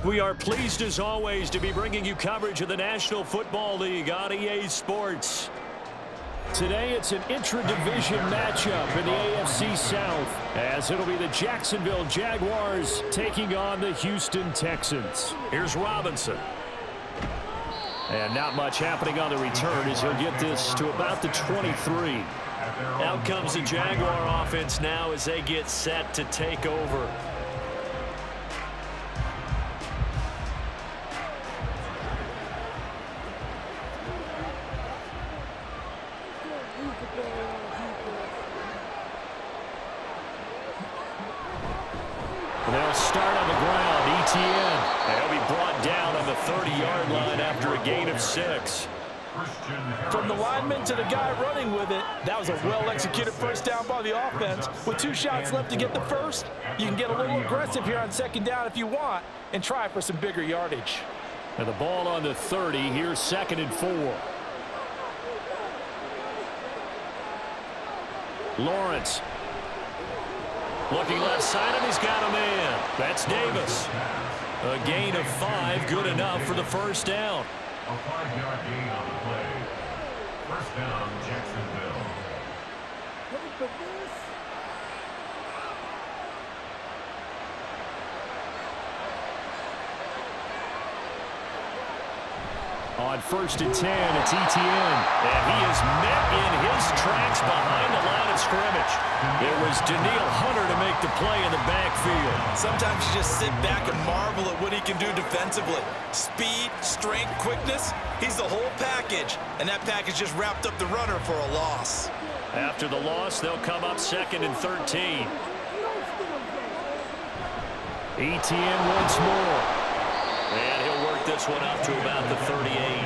We are pleased as always to be bringing you coverage of the National Football League on EA Sports. Today it's an intra-division matchup in the AFC South, as it'll be the Jacksonville Jaguars taking on the Houston Texans. Here's Robinson. And not much happening on the return as he'll get this to about the 23. Out comes the Jaguar offense now as they get set to take over. They'll start on the ground. Etienne. And he'll be brought down on the 30-yard line after a gain of 6. From the lineman to the guy running with it, that was a well-executed first down by the offense. With 2 shots left to get the first, you can get a little aggressive here on second down if you want and try for some bigger yardage. And the ball on the 30. Here's 2nd and 4. Lawrence. Looking left side, and he's got a man. That's Davis. A gain of 5, good enough for the first down. A 5-yard gain on the play. First down, Jacksonville. On 1st and 10, it's Etienne. And he is met in his tracks behind the line of scrimmage. It was Daniil Hunter to make the play in the backfield. Sometimes you just sit back and marvel at what he can do defensively. Speed, strength, quickness, he's the whole package. And that package just wrapped up the runner for a loss. After the loss, they'll come up 2nd and 13. Etienne once more. And he'll work this one up to about the 38.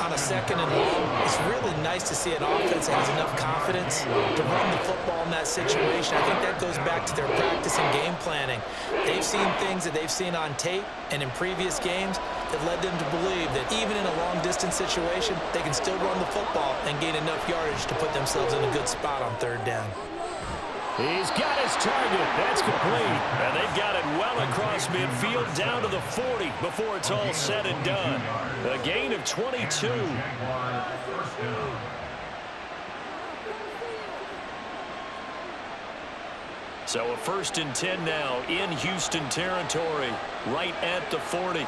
On a 2nd and long, it's really nice to see an offense that has enough confidence to run the football in that situation. I think that goes back to their practice and game planning. They've seen things that they've seen on tape and in previous games that led them to believe that even in a long-distance situation, they can still run the football and gain enough yardage to put themselves in a good spot on 3rd down. He's got his target. That's complete. And they've got it well across midfield down to the 40 before it's all said and done. A gain of 22. So a 1st and 10 now in Houston territory, right at the 40.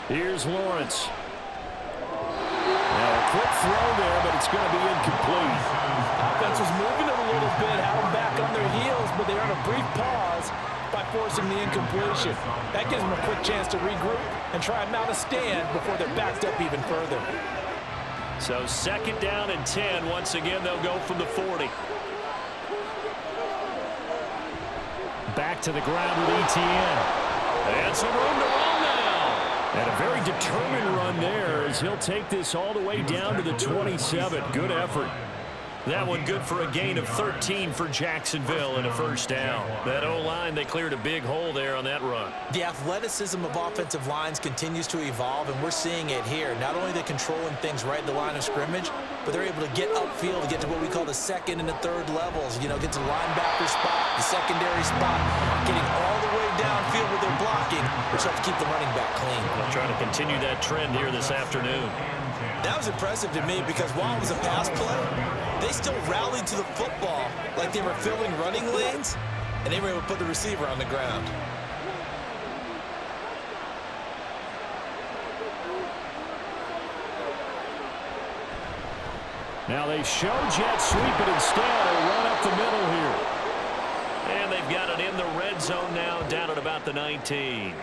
Here's Lawrence. Now a quick throw there, but it's going to be incomplete. Offense was moving it a little bit, had them back on their heels, but they're on a brief pause by forcing the incompletion. That gives them a quick chance to regroup and try and mount a stand before they're backed up even further. So 2nd down and 10. Once again, they'll go from the 40. Back to the ground with Etienne. And some room to run now. And a very determined run there as he'll take this all the way down to the 27. Good effort. That one good for a gain of 13 for Jacksonville and a first down. That O-line, they cleared a big hole there on that run. The athleticism of offensive lines continues to evolve, and we're seeing it here. Not only are they controlling things right at the line of scrimmage, but they're able to get upfield to get to what we call the 2nd and the 3rd levels. You know, get to the linebacker spot, the secondary spot, getting all the way downfield with their blocking, which helps keep the running back clean. They'll try to continue that trend here this afternoon. That was impressive to me because while it was a pass play, they still rallied to the football like they were filling running lanes, and they were able to put the receiver on the ground. Now they show jet sweep, but instead they run up the middle here. And they've got it in the red zone now, down at about the 19.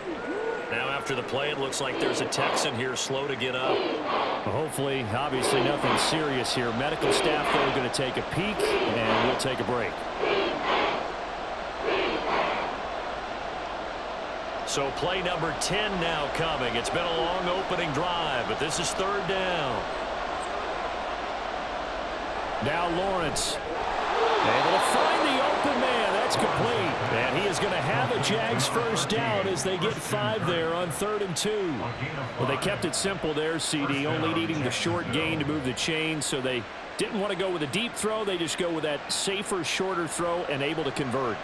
Now after the play, it looks like there's a Texan here slow to get up. Well, hopefully, obviously nothing serious here. Medical staff, though, are going to take a peek, and we'll take a break. So play number 10 now coming. It's been a long opening drive, but this is 3rd down. Now Lawrence. Able to find the open man. That's complete. And he is going to have a Jags first down as they get 5 there on 3rd and 2. Well, they kept it simple there, CD, only needing the short gain to move the chain, so they didn't want to go with a deep throw. They just go with that safer, shorter throw and able to convert.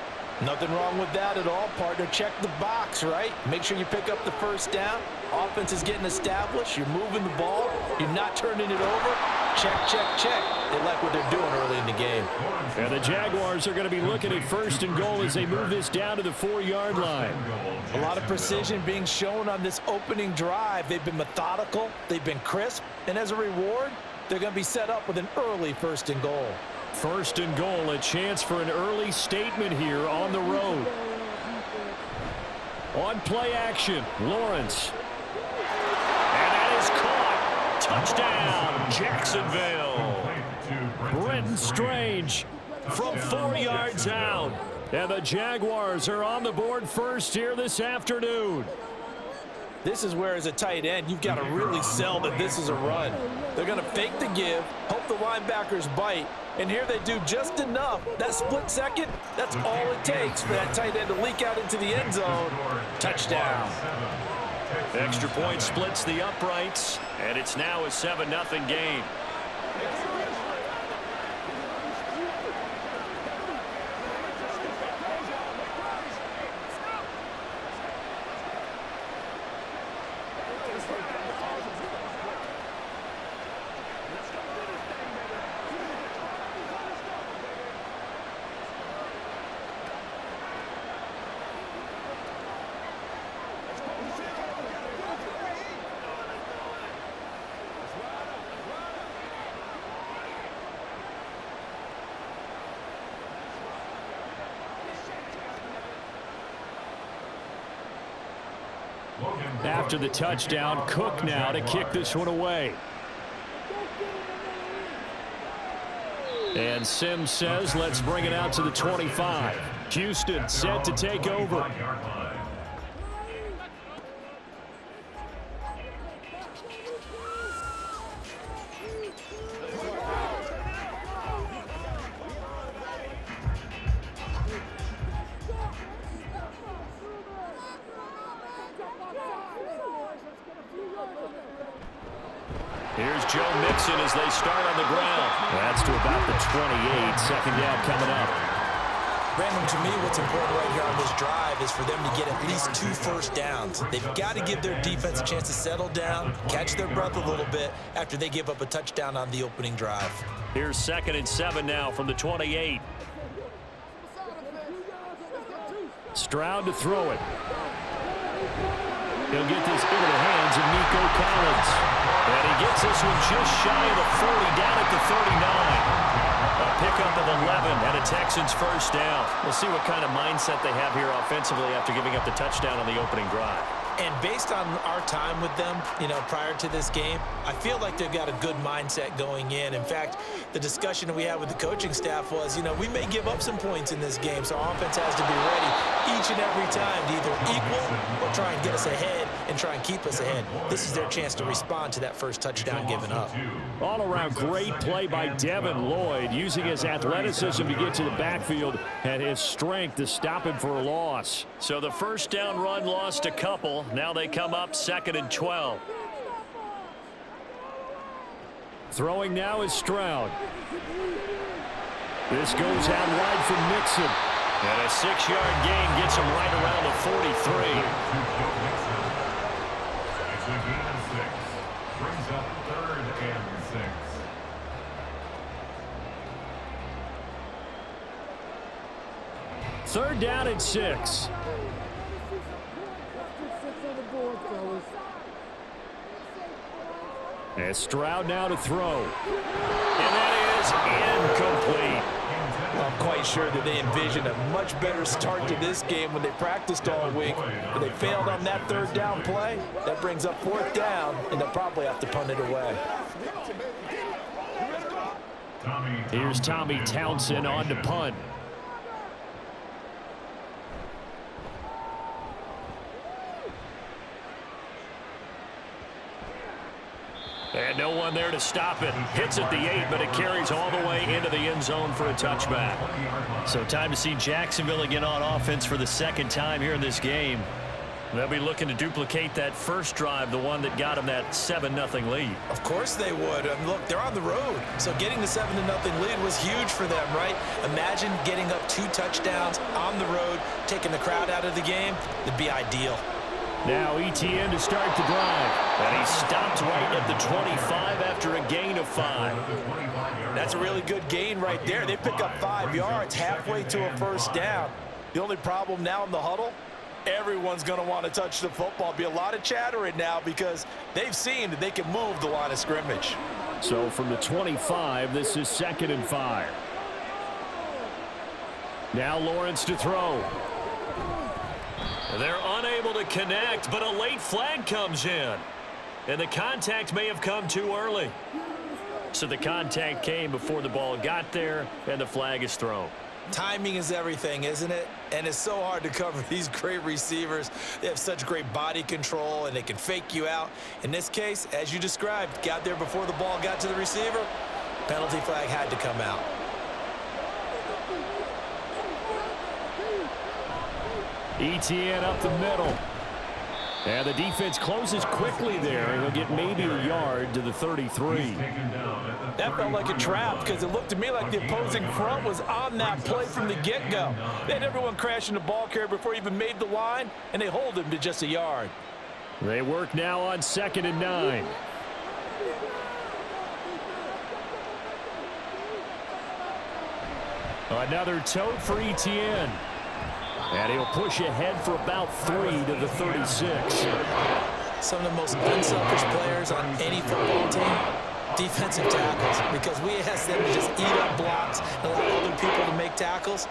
Nothing wrong with that at all, partner. Check the box, right? Make sure you pick up the first down. Offense is getting established. You're moving the ball. You're not turning it over. Check, check, check. They like what they're doing early in the game. And the Jaguars are going to be looking at first and goal as they move this down to the 4-yard line. A lot of precision being shown on this opening drive. They've been methodical. They've been crisp. And as a reward, they're going to be set up with an early first and goal. First and goal, a chance for an early statement here on the road. On play action, Lawrence. And that is caught. Touchdown, Jacksonville. Brenton Strange from 4 yards out. And the Jaguars are on the board first here this afternoon. This is where, as a tight end, you've got to really sell that this is a run. They're going to fake the give, hope the linebackers bite, and here they do just enough. That split second, that's all it takes for that tight end to leak out into the end zone. Touchdown. Extra point splits the uprights, and it's now a 7-0 game. After the touchdown, Cook now to kick this one away. And Sims says, let's bring it out to the 25. Houston set to take over. Here's Joe Mixon as they start on the ground. That's to about the 28. Second down coming up. Brandon, to me, what's important right here on this drive is for them to get at least 2 first downs. They've got to give their defense a chance to settle down, catch their breath a little bit after they give up a touchdown on the opening drive. Here's 2nd and 7 now from the 28. Stroud to throw it. He'll get this into the hands of Nico Collins. And he gets this one just shy of the 40, down at the 39. A pickup of 11 and a Texans first down. We'll see what kind of mindset they have here offensively after giving up the touchdown on the opening drive. And based on our time with them, prior to this game, I feel like they've got a good mindset going in. In fact, the discussion that we had with the coaching staff was, we may give up some points in this game, so our offense has to be ready each and every time to either equal or try and get us ahead and try and keep us ahead. This is their chance to respond to that first touchdown given up. All around great play by Devin Lloyd, using his athleticism to get to the backfield and his strength to stop him for a loss. So the first down run lost a couple. Now they come up 2nd and 12. Throwing now is Stroud. This goes out wide from Mixon. And a 6-yard gain gets him right around the 43. It's a gain of 6. Brings up 3rd and 6. 3rd down and 6. And Stroud now to throw. And that is incomplete. I'm quite sure that they envisioned a much better start to this game when they practiced all week. But they failed on that 3rd down play. That brings up 4th down, and they'll probably have to punt it away. Here's Tommy Townsend on to punt. And no one there to stop it. Hits at the 8, but it carries all the way into the end zone for a touchback. So time to see Jacksonville again on offense for the 2nd time here in this game. They'll be looking to duplicate that first drive, the one that got them that 7-0 lead. Of course they would. Look, they're on the road, so getting the 7-0 lead was huge for them, right? Imagine getting up 2 touchdowns on the road, taking the crowd out of the game. It'd be ideal. Now ETN to start the drive. And he stopped right at the 25 after a gain of 5. That's a really good gain right there. They pick up 5 yards halfway to a first down. The only problem now in the huddle, everyone's going to want to touch the football. Be a lot of chattering now because they've seen that they can move the line of scrimmage. So from the 25, this is 2nd and 5. Now Lawrence to throw. They're unable to connect, but a late flag comes in. And the contact may have come too early. So the contact came before the ball got there, and the flag is thrown. Timing is everything, isn't it? And it's so hard to cover these great receivers. They have such great body control, and they can fake you out. In this case, as you described, got there before the ball got to the receiver. Penalty flag had to come out. ETN up the middle. And the defense closes quickly there, and he'll get maybe a yard to the 33. That felt like a trap because it looked to me like the opposing front was on that play from the get-go. They had everyone crashing the ball carrier before he even made the line, and they hold him to just a yard. They work now on 2nd and 9. Another tote for ETN. And he'll push ahead for about 3 to the 36. Some of the most unselfish players on any football team, defensive tackles, because we ask them to just eat up blocks and allow other people to make tackles.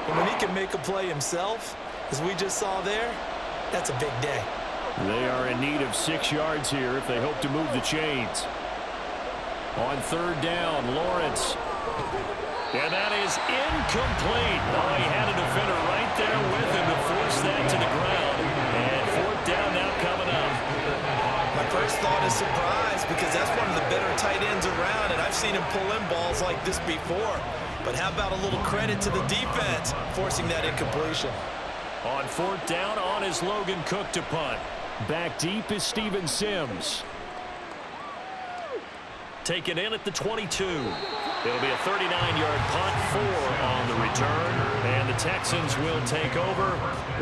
And when he can make a play himself, as we just saw there, that's a big day. They are in need of 6 yards here if they hope to move the chains. On 3rd down, Lawrence. And that is incomplete. Oh, he had a defender right there with him to force that to the ground. And 4th down now coming up. My first thought is surprise because that's one of the better tight ends around, and I've seen him pull in balls like this before. But how about a little credit to the defense forcing that incompletion? On 4th down, on is Logan Cook to punt. Back deep is Steven Sims. Taken in at the 22. It'll be a 39-yard punt, 4 on the return, and the Texans will take over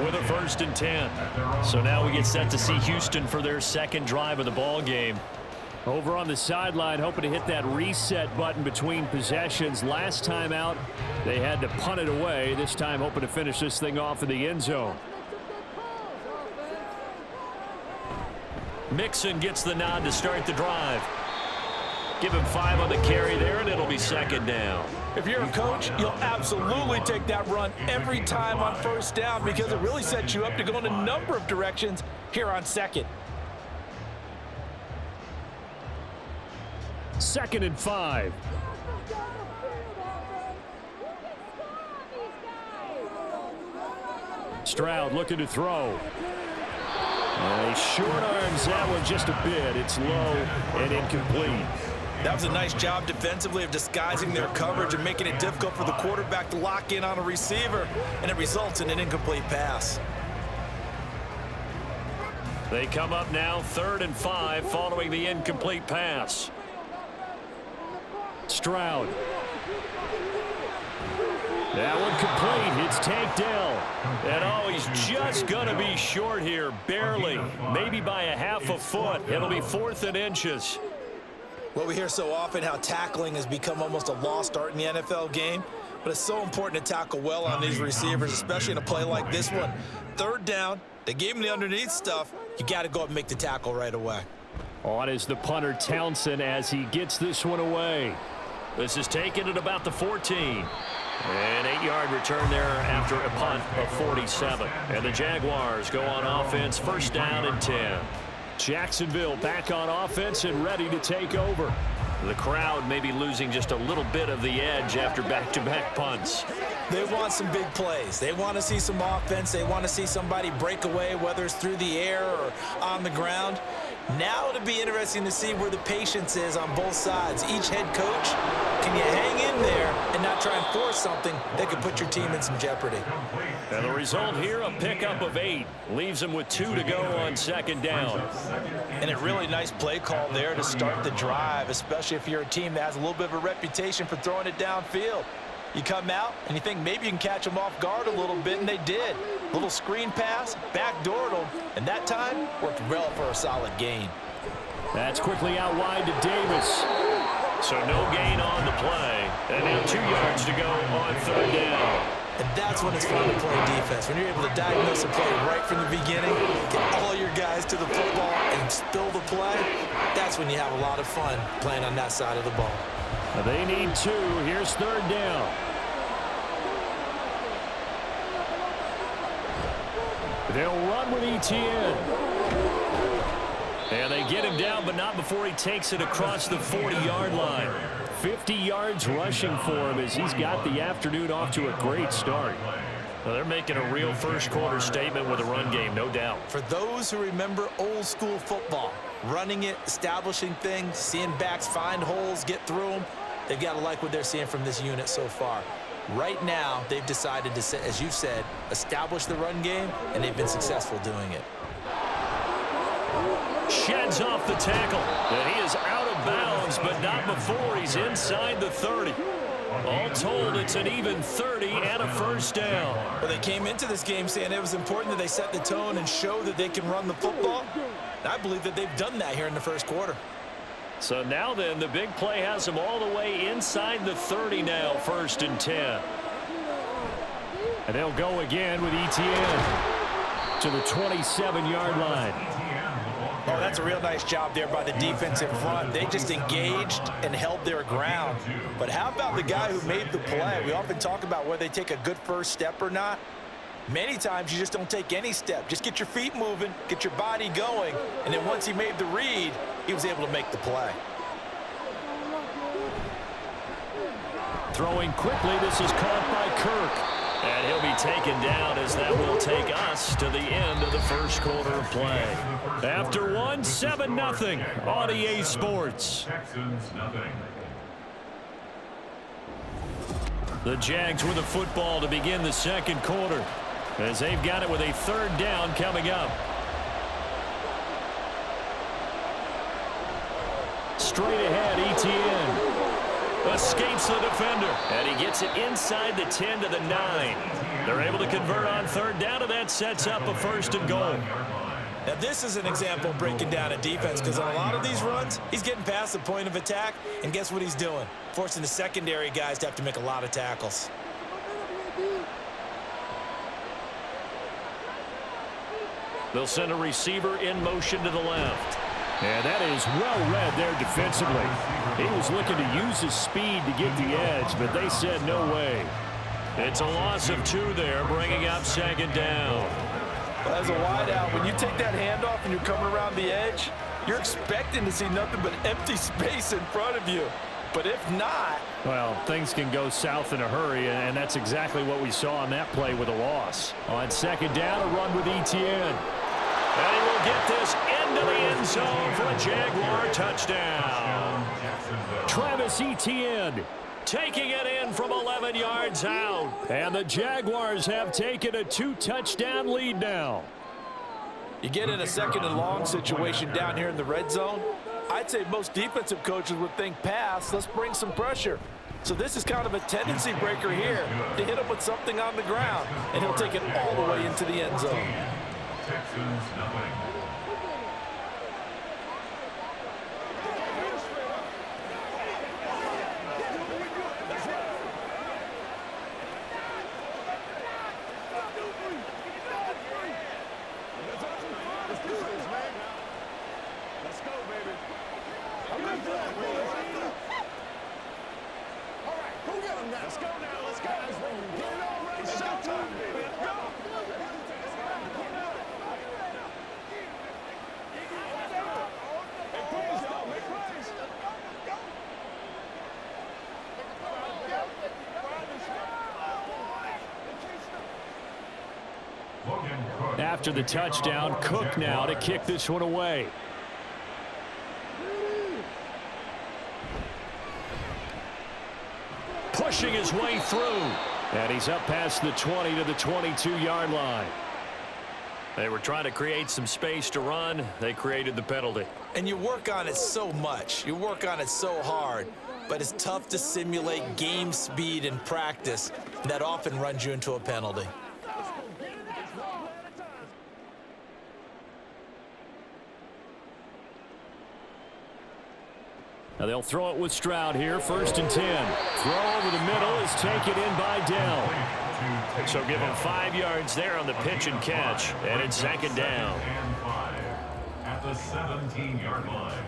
with a 1st and 10. So now we get set to see Houston for their 2nd drive of the ball game. Over on the sideline, hoping to hit that reset button between possessions. Last time out, they had to punt it away. This time, hoping to finish this thing off in the end zone. Mixon gets the nod to start the drive. Give him 5 on the carry there, and it'll be 2nd down. If you're a coach, you'll absolutely take that run every time on 1st down because it really sets you up to go in a number of directions here on 2nd. 2nd and 5. Stroud looking to throw. He short arms that one just a bit. It's low and incomplete. That was a nice job defensively of disguising their coverage and making it difficult for the quarterback to lock in on a receiver, and it results in an incomplete pass. They come up now 3rd and 5 following the incomplete pass. Stroud. That one complete. It's Tank Dell. And oh, he's just going to be short here, barely. Maybe by a half a foot. It'll be 4th and inches. Well, we hear so often how tackling has become almost a lost art in the NFL game, but it's so important to tackle well on these receivers, especially in a play like this one. 3rd down, they gave him the underneath stuff. You got to go up and make the tackle right away. On is the punter Townsend as he gets this one away. This is taken at about the 14. An 8-yard return there after a punt of 47. And the Jaguars go on offense, 1st down and 10. Jacksonville back on offense and ready to take over. The crowd may be losing just a little bit of the edge after back-to-back punts. They want some big plays. They want to see some offense. They want to see somebody break away, whether it's through the air or on the ground. Now it'll be interesting to see where the patience is on both sides. Each head coach, can you hang in there and not try and force something that could put your team in some jeopardy? And the result here, a pickup of 8. Leaves them with 2 to go on second down. And a really nice play call there to start the drive, especially if you're a team that has a little bit of a reputation for throwing it downfield. You come out and you think maybe you can catch them off guard a little bit, and they did. Little screen pass, backdoored them, and that time worked well for a solid gain. That's quickly out wide to Davis. So no gain on the play. And now 2 yards to go on third down. And that's when it's fun to play defense. When you're able to diagnose a play right from the beginning, get all your guys to the football and spill the play, that's when you have a lot of fun playing on that side of the ball. They need 2. Here's third down. They'll run with Etienne. And they get him down, but not before he takes it across the 40-yard line. 50 yards rushing for him as he's got the afternoon off to a great start. Well, they're making a real first-quarter statement with a run game, no doubt. For those who remember old-school football, running it, establishing things, seeing backs find holes, get through them, they've got to like what they're seeing from this unit so far. Right now, they've decided to, as you've said, establish the run game, and they've been successful doing it. Sheds off the tackle, and he is out of bounds, but not before he's inside the 30. All told, it's an even 30 and a first down. Well, they came into this game saying it was important that they set the tone and show that they can run the football. I believe that they've done that here in the first quarter. So now then, the big play has them all the way inside the 30 now, 1st and 10. And they'll go again with Etienne to the 27-yard line. Oh, that's a real nice job there by the defense in front. They just engaged and held their ground. But how about the guy who made the play? We often talk about whether they take a good first step or not. Many times you just don't take any step. Just get your feet moving, get your body going, and then once he made the read, he was able to make the play. Throwing quickly, this is caught by Kirk. And he'll be taken down as that will take us to the end of the first quarter of play. After one, 7-0 on EA Sports. Texans, nothing. The Jags with the football to begin the second quarter, as they've got it with a third down coming up. Straight ahead, Etienne escapes the defender, and he gets it inside the 10 to the 9. They're able to convert on third down, and that sets up a 1st and goal. Now, this is an example of breaking down a defense, because on a lot of these runs, he's getting past the point of attack, and guess what he's doing? Forcing the secondary guys to have to make a lot of tackles. They'll send a receiver in motion to the left. And that is well read there defensively. He was looking to use his speed to get the edge, but they said no way. It's a loss of 2 there, bringing up second down. Well, as a wideout, when you take that handoff and you're coming around the edge, you're expecting to see nothing but empty space in front of you. But if not... Well, things can go south in a hurry, and that's exactly what we saw on that play with a loss. On second down, a run with Etienne. And he will get this into the end zone for a Jaguar touchdown. Travis Etienne taking it in from 11 yards out. And the Jaguars have taken a 2-touchdown lead now. You get in a 2nd and long situation down here in the red zone, I'd say most defensive coaches would think pass, let's bring some pressure. So this is kind of a tendency breaker here to hit him with something on the ground, and he'll take it all the way into the end zone. Texans, nothing. After the touchdown, Cook now to kick this one away. pushing his way through. And he's up past the 20 to the 22-yard line. They were trying to create some space to run. They created the penalty. And you work on it so much. You work on it so hard. But it's tough to simulate game speed in practice. That often runs you into a penalty. Now they'll throw it with Stroud here. 1st and 10. Throw over the middle is taken in by Dell. So give him 5 yards there on the pitch and catch. And it's 2nd down. And 5 at the 17-yard line.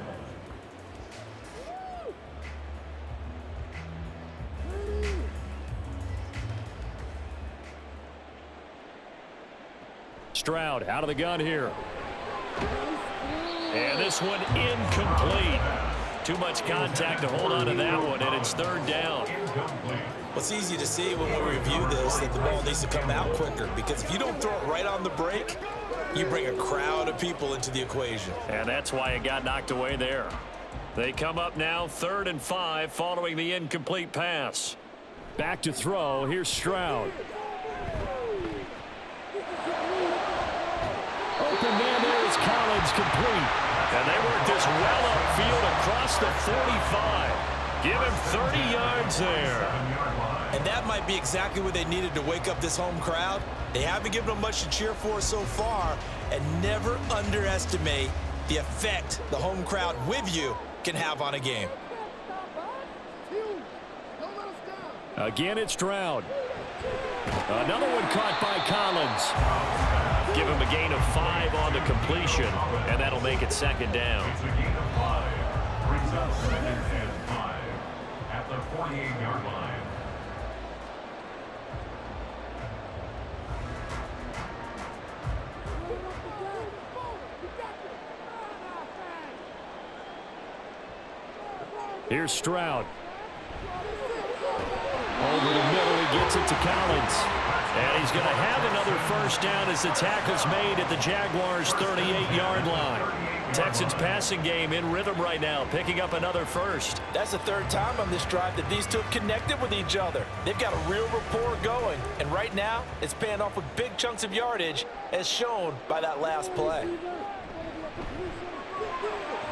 Stroud out of the gun here. And this one incomplete. Too much contact to hold on to that one, and it's 3rd down. Well, it's easy to see when we review this that the ball needs to come out quicker, because if you don't throw it right on the break, you bring a crowd of people into the equation. And that's why it got knocked away there. They come up now 3rd and 5 following the incomplete pass. Back to throw. Here's Stroud. Open man there is Collins, complete. And they work this well upfield across the 45. Give him 30 yards there. And that might be exactly what they needed to wake up this home crowd. They haven't given them much to cheer for so far. And never underestimate the effect the home crowd with you can have on a game. Again, it's Stroud. Another one caught by Collins. Give him a gain of 5 on the completion, and that'll make it 2nd down. It's a gain of 5. Brings up 2nd and 5 at the 48-yard line. Here's Stroud. Over the middle, he gets it to Collins. And he's going to have another 1st down as the tackle's made at the Jaguars' 38-yard line. Texans passing game in rhythm right now, picking up another 1st. That's the 3rd time on this drive that these two have connected with each other. They've got a real rapport going. And right now, it's paying off with big chunks of yardage, as shown by that last play.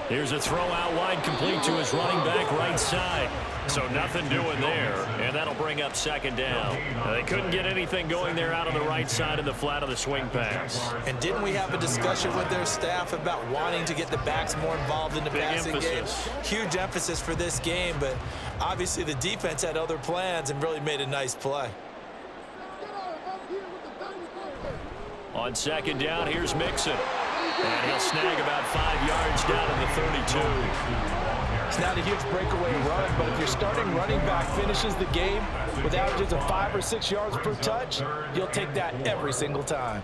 Here's a throw out wide, complete to his running back right side. So nothing doing there, and that'll bring up 2nd down. They couldn't get anything going there out on the right side of the flat of the swing pass. And didn't we have a discussion with their staff about wanting to get the backs more involved in the passing game? Huge emphasis for this game, but obviously the defense had other plans and really made a nice play. On 2nd down, here's Mixon. And he'll snag about 5 yards down in the 32. It's not a huge breakaway run, but if your starting running back finishes the game with averages of 5 or 6 yards per touch, you'll take that every single time.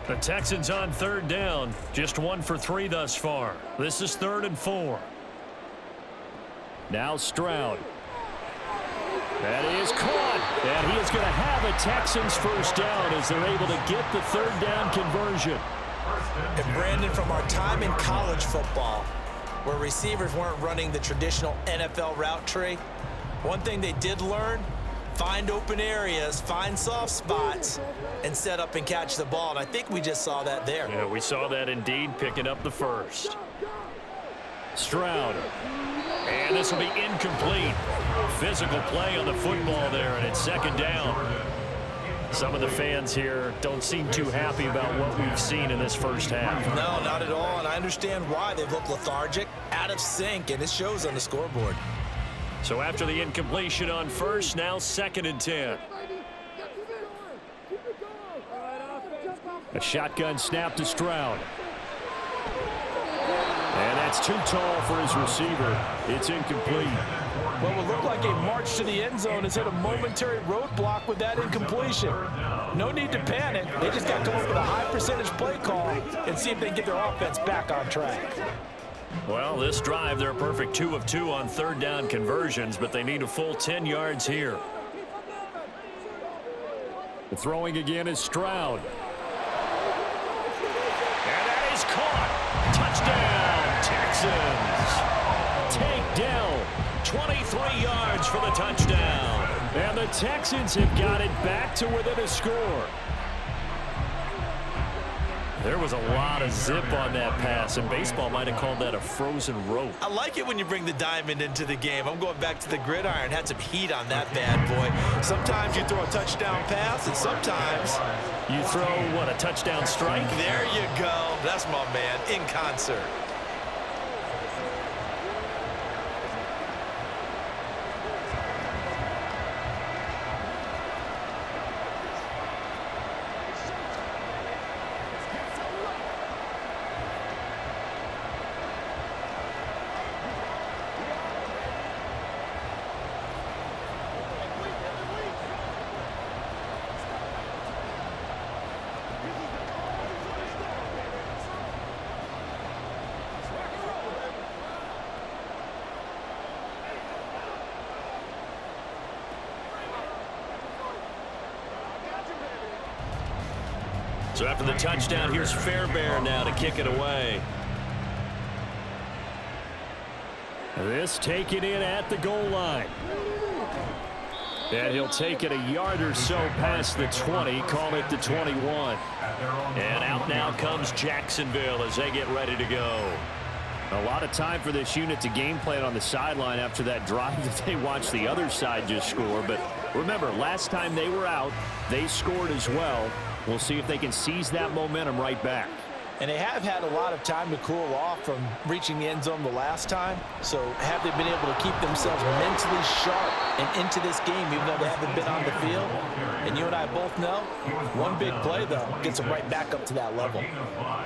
The Texans on 3rd down, just 1 for 3 thus far. This is 3rd and 4. Now Stroud. That is caught, and he is going to have a Texans 1st down as they're able to get the 3rd down conversion. And Brandon, from our time in college football, where receivers weren't running the traditional NFL route tree, one thing they did learn, find open areas, find soft spots, and set up and catch the ball. And I think we just saw that there. Yeah, we saw that indeed, picking up the 1st. Stroud. And this will be incomplete. Physical play on the football there, and it's 2nd down. Some of the fans here don't seem too happy about what we've seen in this 1st half. No, not at all, and I understand why. They've looked lethargic, out of sync, and it shows on the scoreboard. So after the incompletion on 1st, now 2nd and 10. A shotgun snap to Stroud. And that's too tall for his receiver. It's incomplete. What would look like a march to the end zone has hit a momentary roadblock with that incompletion. No need to panic. They just got to come up with a high percentage play call and see if they can get their offense back on track. Well, this drive, they're a perfect 2 of 2 on 3rd down conversions, but they need a full 10 yards here. The throwing again is Stroud. And that is caught. Touchdown, Texans. Take down. 23 yards for the touchdown. And the Texans have got it back to within a score. There was a lot of zip on that pass, and baseball might have called that a frozen rope. I like it when you bring the diamond into the game. I'm going back to the gridiron. Had some heat on that bad boy. Sometimes you throw a touchdown pass, and sometimes you throw, what, a touchdown strike? There you go. That's my man, in concert. So after the touchdown, here's Fairbairn now to kick it away. This taken in at the goal line. And he'll take it a yard or so past the 20, call it the 21. And out now comes Jacksonville as they get ready to go. A lot of time for this unit to game plan on the sideline after that drive that they watched the other side just score. But remember, last time they were out, they scored as well. We'll see if they can seize that momentum right back. And they have had a lot of time to cool off from reaching the end zone the last time. So have they been able to keep themselves mentally sharp and into this game even though they haven't been on the field? And you and I both know one big play, though, gets them right back up to that level.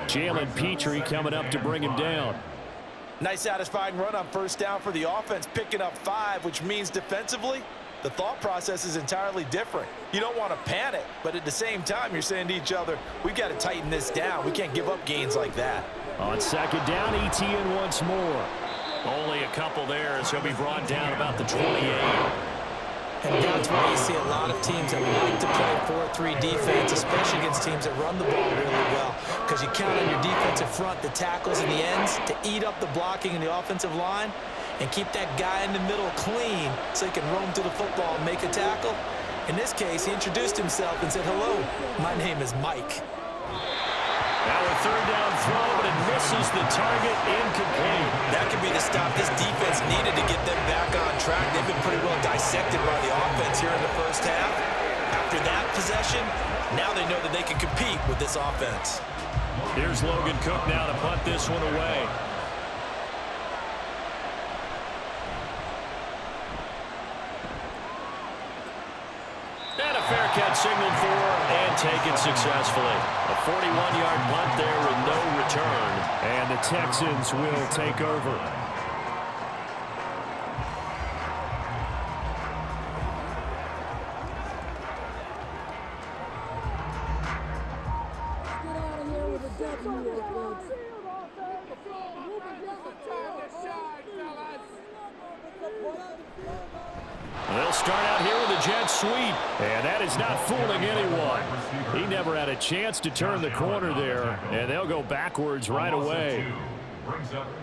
Jalen Petrie coming up to bring him down. Nice satisfying run on first down for the offense, picking up 5, which means defensively, the thought process is entirely different. You don't want to panic, but at the same time, you're saying to each other, we've got to tighten this down. We can't give up gains like that. On second down, ETN once more. Only a couple there as he'll be brought down about the 28. And that's why you see a lot of teams that like to play 4-3 defense, especially against teams that run the ball really well, because you count on your defensive front, the tackles and the ends, to eat up the blocking in the offensive line and keep that guy in the middle clean so he can roam to the football and make a tackle. In this case, he introduced himself and said, hello, my name is Mike. Now a third down throw, but it misses the target, incomplete. That could be the stop this defense needed to get them back on track. They've been pretty well dissected by the offense here in the first half. After that possession, now they know that they can compete with this offense. Here's Logan Cook now to punt this one away. And a fair catch signaled for and taken successfully. A 41-yard punt there with no return. And the Texans will take over. They'll start out here with a jet sweep, and that is not fooling anyone. He never had a chance to turn the corner there, and they'll go backwards right away.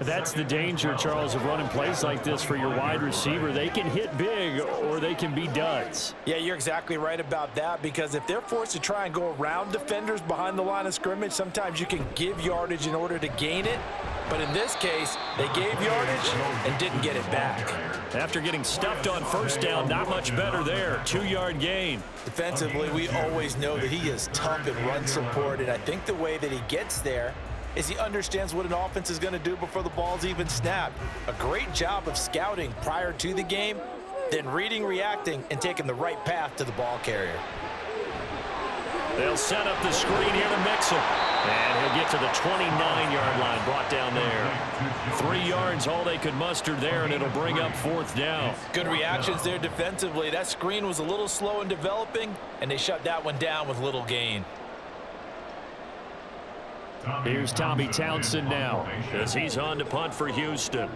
That's the danger, Charles, of running plays like this for your wide receiver. They can hit big or they can be duds. Yeah, you're exactly right about that, because if they're forced to try and go around defenders behind the line of scrimmage, sometimes you can give yardage in order to gain it. But in this case, they gave yardage and didn't get it back. After getting stuffed on first down, not much better there. 2-yard gain. Defensively, we always know that he is tough in run support, and I think the way that he gets there is he understands what an offense is going to do before the ball's even snapped. A great job of scouting prior to the game, then reading, reacting, and taking the right path to the ball carrier. They'll set up the screen here to mix him. And he'll get to the 29-yard line, brought down there. 3 yards, all they could muster there, and it'll bring up fourth down. Good reactions there defensively. That screen was a little slow in developing, and they shut that one down with little gain. Here's Tommy Townsend now as he's on to punt for Houston.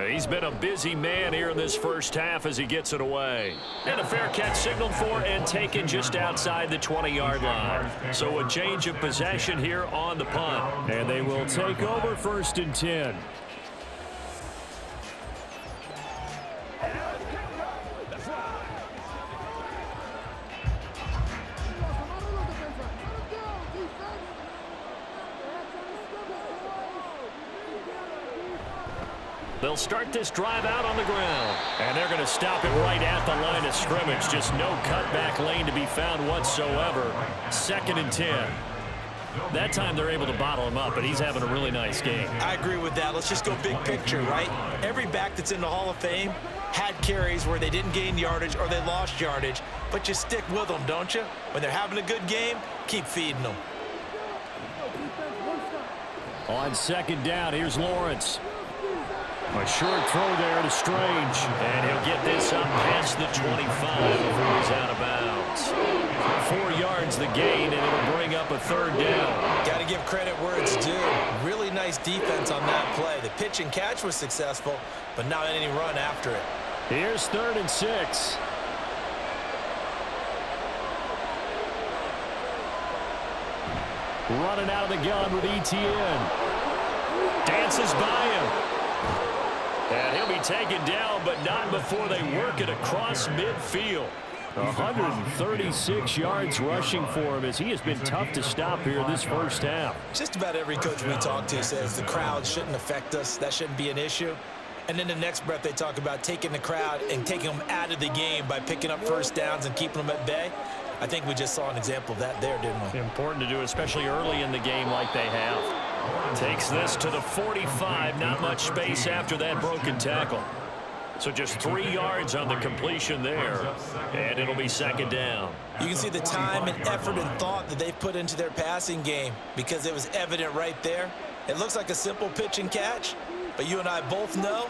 He's been a busy man here in this first half as he gets it away. And a fair catch signaled for and taken just outside the 20-yard line. So a change of possession here on the punt. And they will take over 1st and 10. They'll start this drive out on the ground. And they're going to stop it right at the line of scrimmage. Just no cutback lane to be found whatsoever. 2nd and 10. That time they're able to bottle him up, but he's having a really nice game. I agree with that. Let's just go big picture, right? Every back that's in the Hall of Fame had carries where they didn't gain yardage or they lost yardage, but you stick with them, don't you? When they're having a good game, keep feeding them. On 2nd down, here's Lawrence. A short throw there to Strange, and he'll get this up past the 25 before he's out of bounds. 4 yards the gain, and it'll bring up a 3rd down. Got to give credit where it's due. Really nice defense on that play. The pitch and catch was successful, but not any run after it. Here's 3rd and 6. Running out of the gun with ETN. Dances by him. And he'll be taken down, but not before they work it across midfield. 136 yards rushing for him as he has been tough to stop here this first half. Just about every coach we talk to says the crowd shouldn't affect us. That shouldn't be an issue. And then the next breath they talk about taking the crowd and taking them out of the game by picking up first downs and keeping them at bay. I think we just saw an example of that there, didn't we? Important to do, especially early in the game like they have. Takes this to the 45. Not much space after that broken tackle. So just 3 yards on the completion there. And it'll be 2nd down. You can see the time and effort and thought that they've put into their passing game because it was evident right there. It looks like a simple pitch and catch, but you and I both know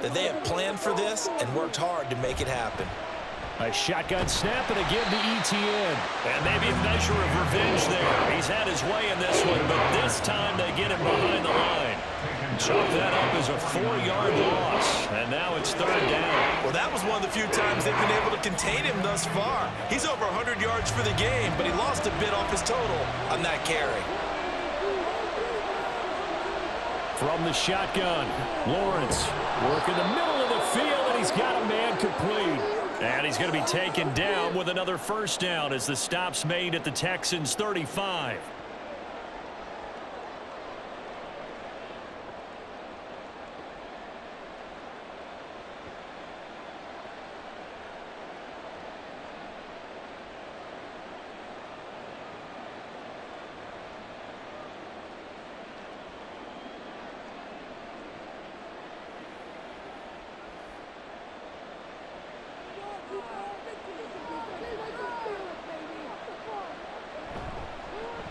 that they have planned for this and worked hard to make it happen. A shotgun snap and a give to ETN. And maybe a measure of revenge there. He's had his way in this one, but this time they get him behind the line. Chalk that up as a 4-yard loss, and now it's 3rd down. Well, that was one of the few times they've been able to contain him thus far. He's over 100 yards for the game, but he lost a bit off his total on that carry. From the shotgun, Lawrence working the middle of the field, and he's got a man complete. And he's going to be taken down with another 1st down as the stop's made at the Texans' 35.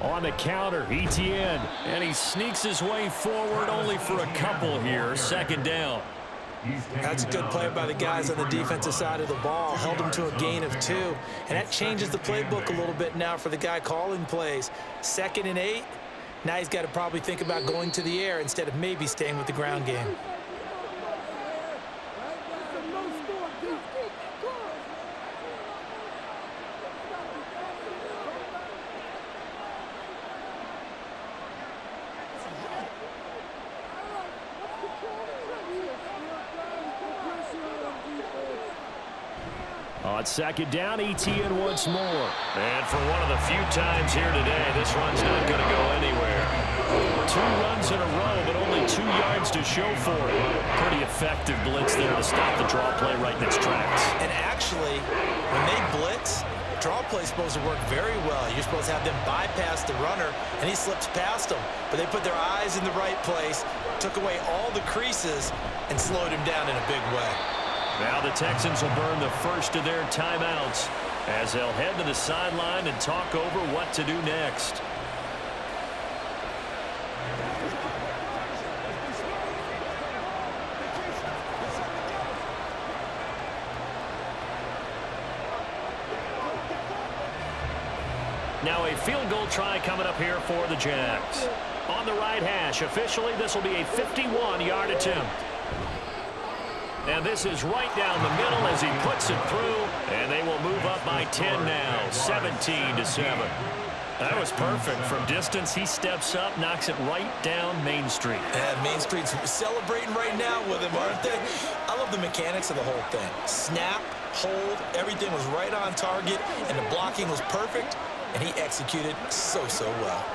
On the counter, ETN, and he sneaks his way forward only for a couple here. 2nd down. That's a good play by the guys on the defensive side of the ball. Held him to a gain of 2, and that changes the playbook a little bit now for the guy calling plays. 2nd and 8. Now he's got to probably think about going to the air instead of maybe staying with the ground game. On 2nd down, ETN once more. And for one of the few times here today, this run's not going to go anywhere. 2 runs in a row, but only 2 yards to show for it. Pretty effective blitz there to stop the draw play right in its tracks. And actually, when they blitz, draw play's supposed to work very well. You're supposed to have them bypass the runner, and he slips past them. But they put their eyes in the right place, took away all the creases, and slowed him down in a big way. Now the Texans will burn the first of their timeouts as they'll head to the sideline and talk over what to do next. Now a field goal try coming up here for the Jags. On the right hash, officially this will be a 51-yard attempt. And this is right down the middle as he puts it through, and they will move up by 10 now, 17-7. That was perfect. From distance, he steps up, knocks it right down Main Street. And Main Street's celebrating right now with him, aren't they? I love the mechanics of the whole thing. Snap, hold, everything was right on target, and the blocking was perfect, and he executed so well.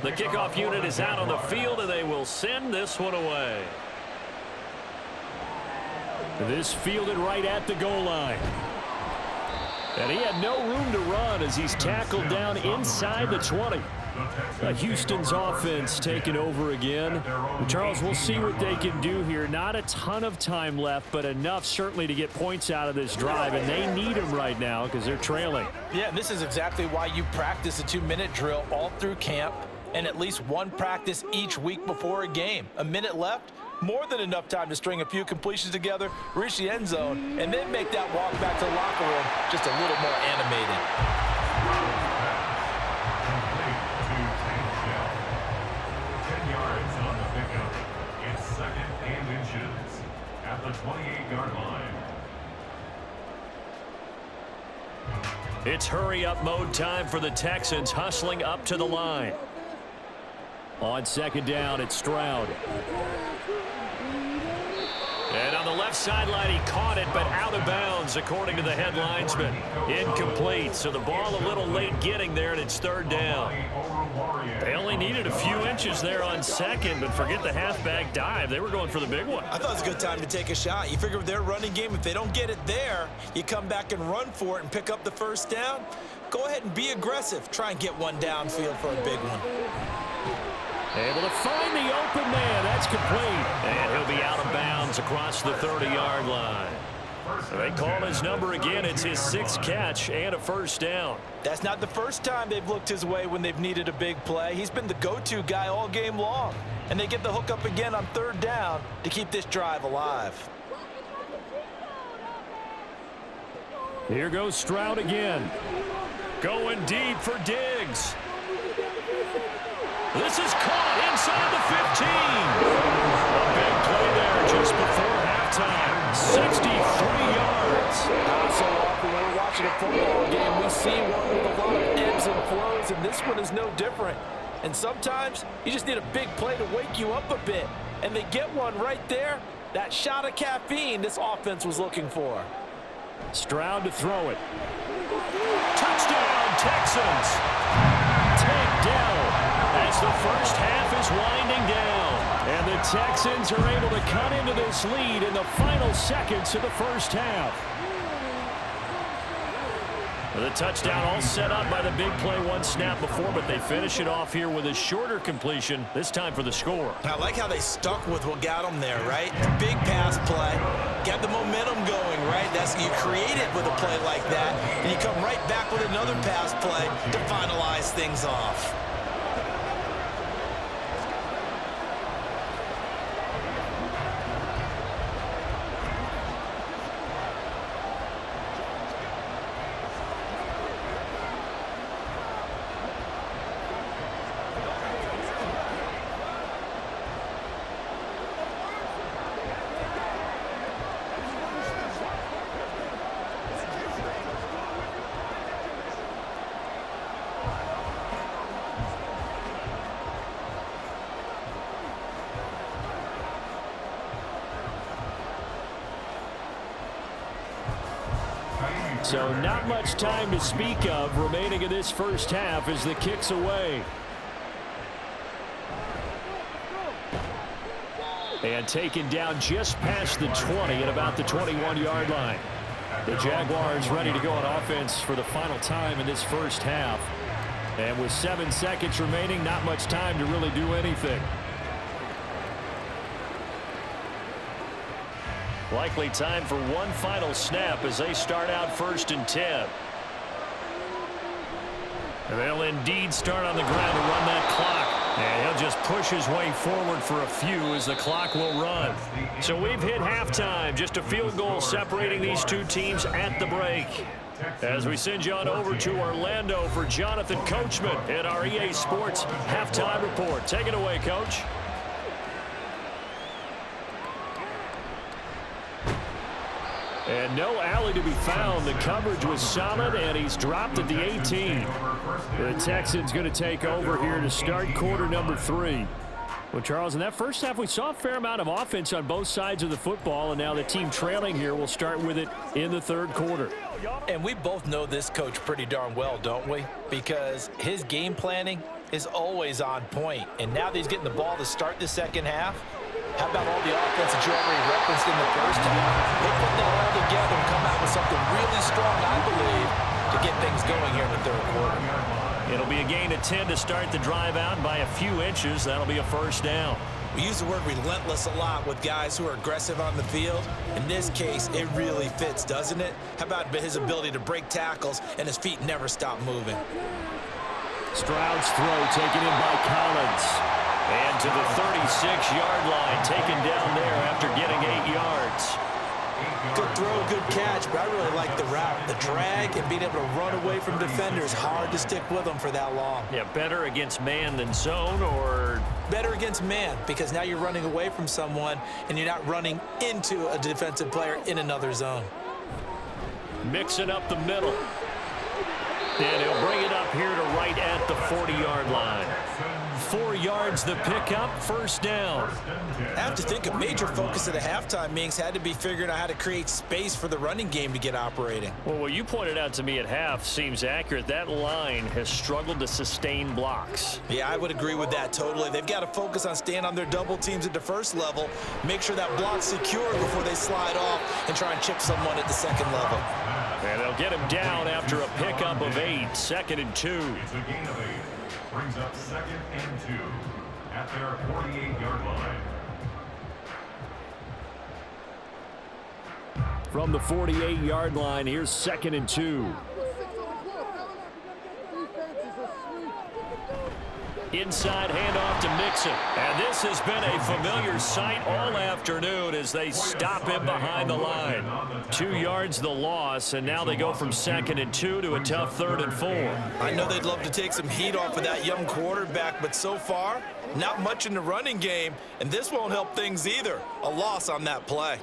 The kickoff unit is out on the field, and they will send this one away. This fielded right at the goal line. And he had no room to run as he's tackled down inside the 20. Houston's offense taking over again. Charles, we'll see what they can do here. Not a ton of time left, but enough certainly to get points out of this drive, and they need them right now because they're trailing. Yeah, and this is exactly why you practice a 2-minute drill all through camp and at least one practice each week before a game. A minute left, more than enough time to string a few completions together, reach the end zone, and then make that walk back to the locker room just a little more animated. 10 yards on the pickup. It's 2nd and inches at the 28-yard line. It's hurry-up mode time for the Texans, hustling up to the line. On 2nd down, it's Stroud. And on the left sideline, he caught it, but out of bounds, according to the headlinesman. Incomplete, so the ball a little late getting there, and it's 3rd down. They only needed a few inches there on 2nd, but forget the halfback dive. They were going for the big one. I thought it was a good time to take a shot. You figure with their running game, if they don't get it there, you come back and run for it and pick up the 1st down. Go ahead and be aggressive. Try and get one downfield for a big one. Able to find the open man. That's complete. And he'll be out of bounds across the 30-yard line. They call his number again. It's his 6th catch and a 1st down. That's not the first time they've looked his way when they've needed a big play. He's been the go-to guy all game long. And they get the hook up again on 3rd down to keep this drive alive. Here goes Stroud again. Going deep for Diggs. This is caught inside the 15. A big play there just before halftime. 63 yards. So often when we're watching a football game, we see one with a lot of ebbs and flows, and this one is no different. And sometimes you just need a big play to wake you up a bit. And they get one right there. That shot of caffeine this offense was looking for. Stroud to throw it. Touchdown, Texans. Takedown. As the first half is winding down. And the Texans are able to cut into this lead in the final seconds of the first half. The touchdown all set up by the big play one snap before, but they finish it off here with a shorter completion, this time for the score. I like how they stuck with what got them there, right? Big pass play, got the momentum going, right? You create it with a play like that, and you come right back with another pass play to finalize things off. So not much time to speak of remaining in this first half as the kick's away. And taken down just past the 20 at about the 21-yard line. The Jaguars ready to go on offense for the final time in this first half. And with 7 seconds remaining, not much time to really do anything. Likely time for one final snap as they start out 1st and 10. And they'll indeed start on the ground to run that clock. And he'll just push his way forward for a few as the clock will run. So we've hit halftime. Just a field goal separating these two teams at the break. As we send you on over to Orlando for Jonathan Coachman at our EA Sports Halftime Report. Take it away, Coach. And no alley to be found. The coverage was solid, and he's dropped at the 18. The Texans going to take over here to start quarter number 3. Well, Charles, in that first half, we saw a fair amount of offense on both sides of the football, and now the team trailing here will start with it in the third quarter. And we both know this coach pretty darn well, don't we? Because his game planning is always on point. And now that he's getting the ball to start the second half, how about all the offense that you already referenced in the first half? He'll put that all together and come out with something really strong, I believe, to get things going here in the third quarter. It'll be a gain of 10 to start the drive out by a few inches. That'll be a first down. We use the word relentless a lot with guys who are aggressive on the field. In this case, it really fits, doesn't it? How about his ability to break tackles and his feet never stop moving? Stroud's throw taken in by Collins. And to the 36-yard line, taken down there after getting 8 yards. Good throw, good catch, but I really like the route. The drag and being able to run away from defenders, hard to stick with them for that long. Yeah, better against man than zone, or? Better against man, because now you're running away from someone and you're not running into a defensive player in another zone. Mixing up the middle. And he'll bring it up here to right at the 40-yard line. 4 yards the pickup, first down. I have to think a major focus of the halftime meetings had to be figuring out how to create space for the running game to get operating. Well, what you pointed out to me at half seems accurate. That line has struggled to sustain blocks. Yeah, I would agree with that totally. They've got to focus on staying on their double teams at the first level, make sure that block's secure before they slide off and try and chip someone at the second level. And they'll get him down after a pickup of 8, 2nd and 2. It's a gain of 8. Brings up 2nd and 2 at their 48-yard line. From the 48-yard line, here's 2nd and 2. Inside handoff to Mixon. And this has been a familiar sight all afternoon as they stop him behind the line. 2 yards the loss, and now they go from 2nd and 2 to a tough 3rd and 4. I know they'd love to take some heat off of that young quarterback, but so far, not much in the running game, and this won't help things either. A loss on that play.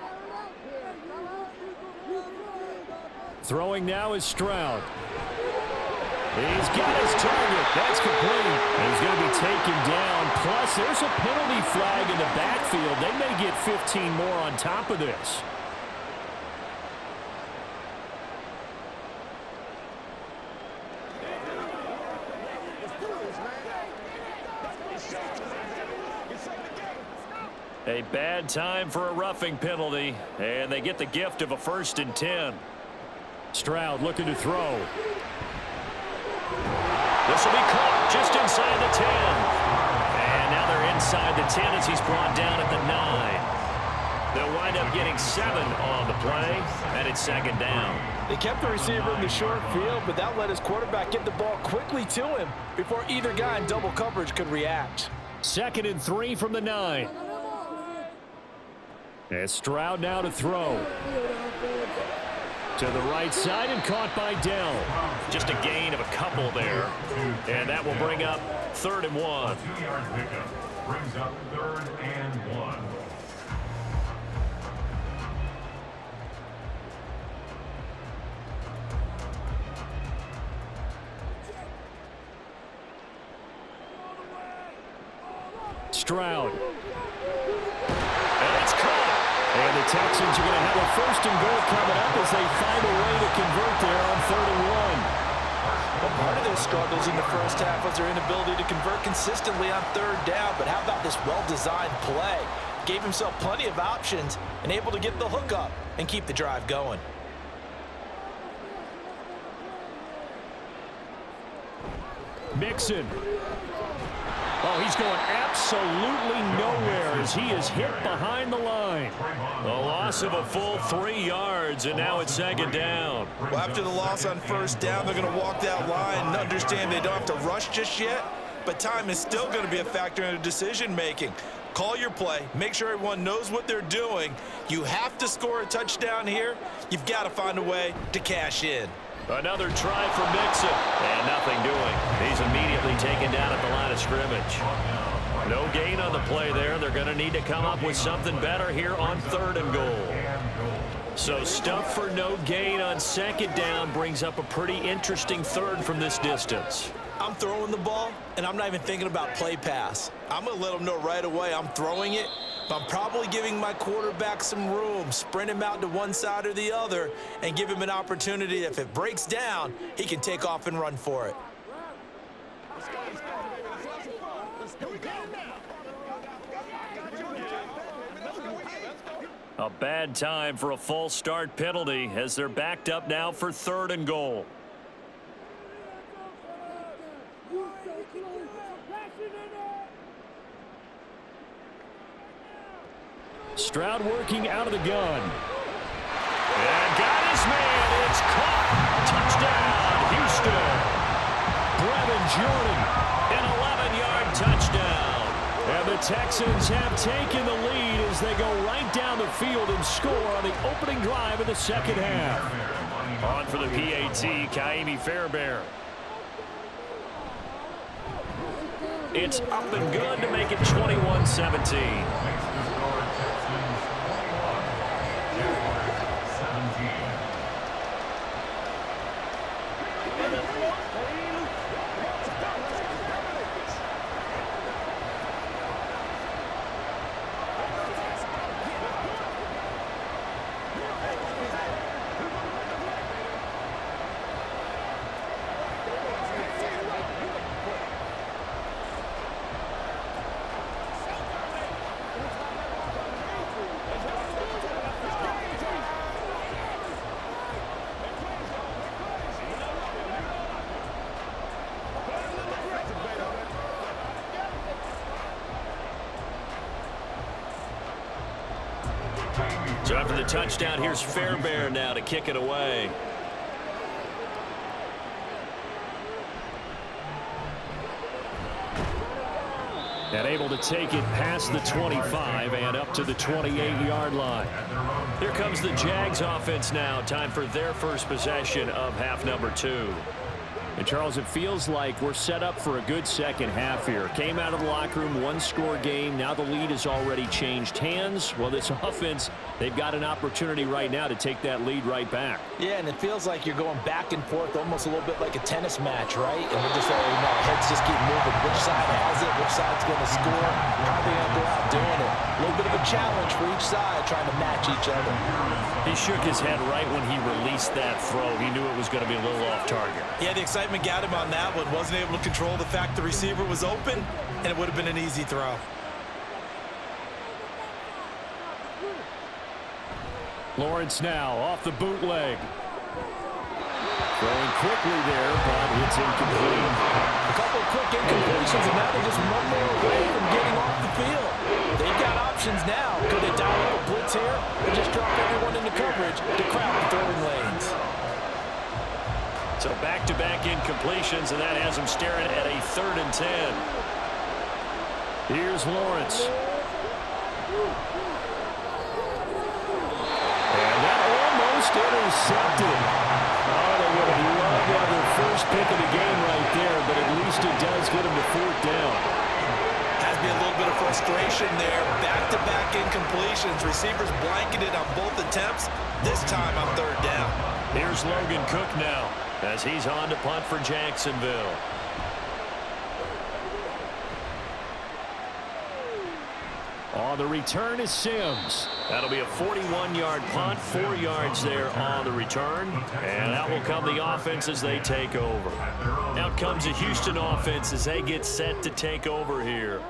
Throwing now is Stroud. He's got his target. That's complete. He's going to be taken down. Plus, there's a penalty flag in the backfield. They may get 15 more on top of this. A bad time for a roughing penalty, and they get the gift of a 1st and 10. Stroud looking to throw. This will be caught just inside the 10. And now they're inside the 10 as he's brought down at the 9. They'll wind up getting 7 on the play, and it's 2nd down. They kept the receiver in the short field, but that let his quarterback get the ball quickly to him before either guy in double coverage could react. 2nd and 3 from the 9. And Stroud now to throw. To the right side and caught by Dell. Just a gain of a couple there. And that will bring up 3rd and 1. 2-yard pickup brings up 3rd and 1. Stroud. And it's caught. And the Texans are going to have a 1st and goal coming up as they find a way to convert there on 3rd and 1. Well, part of their struggles in the first half was their inability to convert consistently on 3rd down, but how about this well-designed play? Gave himself plenty of options and able to get the hook up and keep the drive going. Mixon. Oh, he's going absolutely nowhere as he is hit behind the line. A loss of a full 3 yards, and now it's 2nd down. Well, after the loss on 1st down, they're going to walk that line and understand they don't have to rush just yet, but time is still going to be a factor in their decision-making. Call your play. Make sure everyone knows what they're doing. You have to score a touchdown here. You've got to find a way to cash in. Another try for Mixon, and nothing doing. He's immediately taken down at the line of scrimmage. No gain on the play there. They're going to need to come up with something better here on 3rd and goal. So stuff for no gain on 2nd down brings up a pretty interesting 3rd from this distance. I'm throwing the ball, and I'm not even thinking about play pass. I'm going to let him know right away I'm throwing it, but I'm probably giving my quarterback some room, sprint him out to one side or the other, and give him an opportunity. If it breaks down, he can take off and run for it. A bad time for a false start penalty as they're backed up now for 3rd and goal. Stroud working out of the gun. And got his man. It's caught. Touchdown, Houston. Brevin Jordan, an 11-yard touchdown. And the Texans have taken the lead as they go right down the field and score on the opening drive of the second half. On for the PAT, Kaimi Fairbairn. It's up and good to make it 21-17. So after the touchdown, here's Fairbairn now to kick it away. And able to take it past the 25 and up to the 28-yard line. Here comes the Jags offense now. Time for their first possession of half number 2. And Charles, it feels like we're set up for a good second half here. Came out of the locker room, one-score game. Now the lead has already changed hands. Well, this offense, they've got an opportunity right now to take that lead right back. Yeah, and it feels like you're going back and forth, almost a little bit like a tennis match, right? And we're just saying, heads just keep moving. Which side has it? Which side's going to score? How are they going to go out doing it? A little bit of a challenge for each side, trying to match each other. He shook his head right when he released that throw. He knew it was going to be a little off target. Yeah, the excitement got him on that one. Wasn't able to control the fact the receiver was open, and it would have been an easy throw. Lawrence now off the bootleg. Throwing quickly there, but it's incomplete. A couple of quick incompletions, and now they're just one more away from getting off the field. They've got options now. Could they dial up a blitz here or just drop everyone into coverage to crowd the throwing lanes? So back-to-back incompletions, and that has him staring at a 3rd and 10. Here's Lawrence. And that almost intercepted. Oh, they would have loved to have their first pick of the game right there, but at least it does get them to 4th down. Has been a little bit of frustration there. Back-to-back incompletions. Receivers blanketed on both attempts. This time on 3rd down. Here's Logan Cook now as he's on to punt for Jacksonville. On the return is Sims. That'll be a 41-yard punt, 4 yards there on the return. And that will come the offense as they take over. Out comes the Houston offense as they get set to take over here.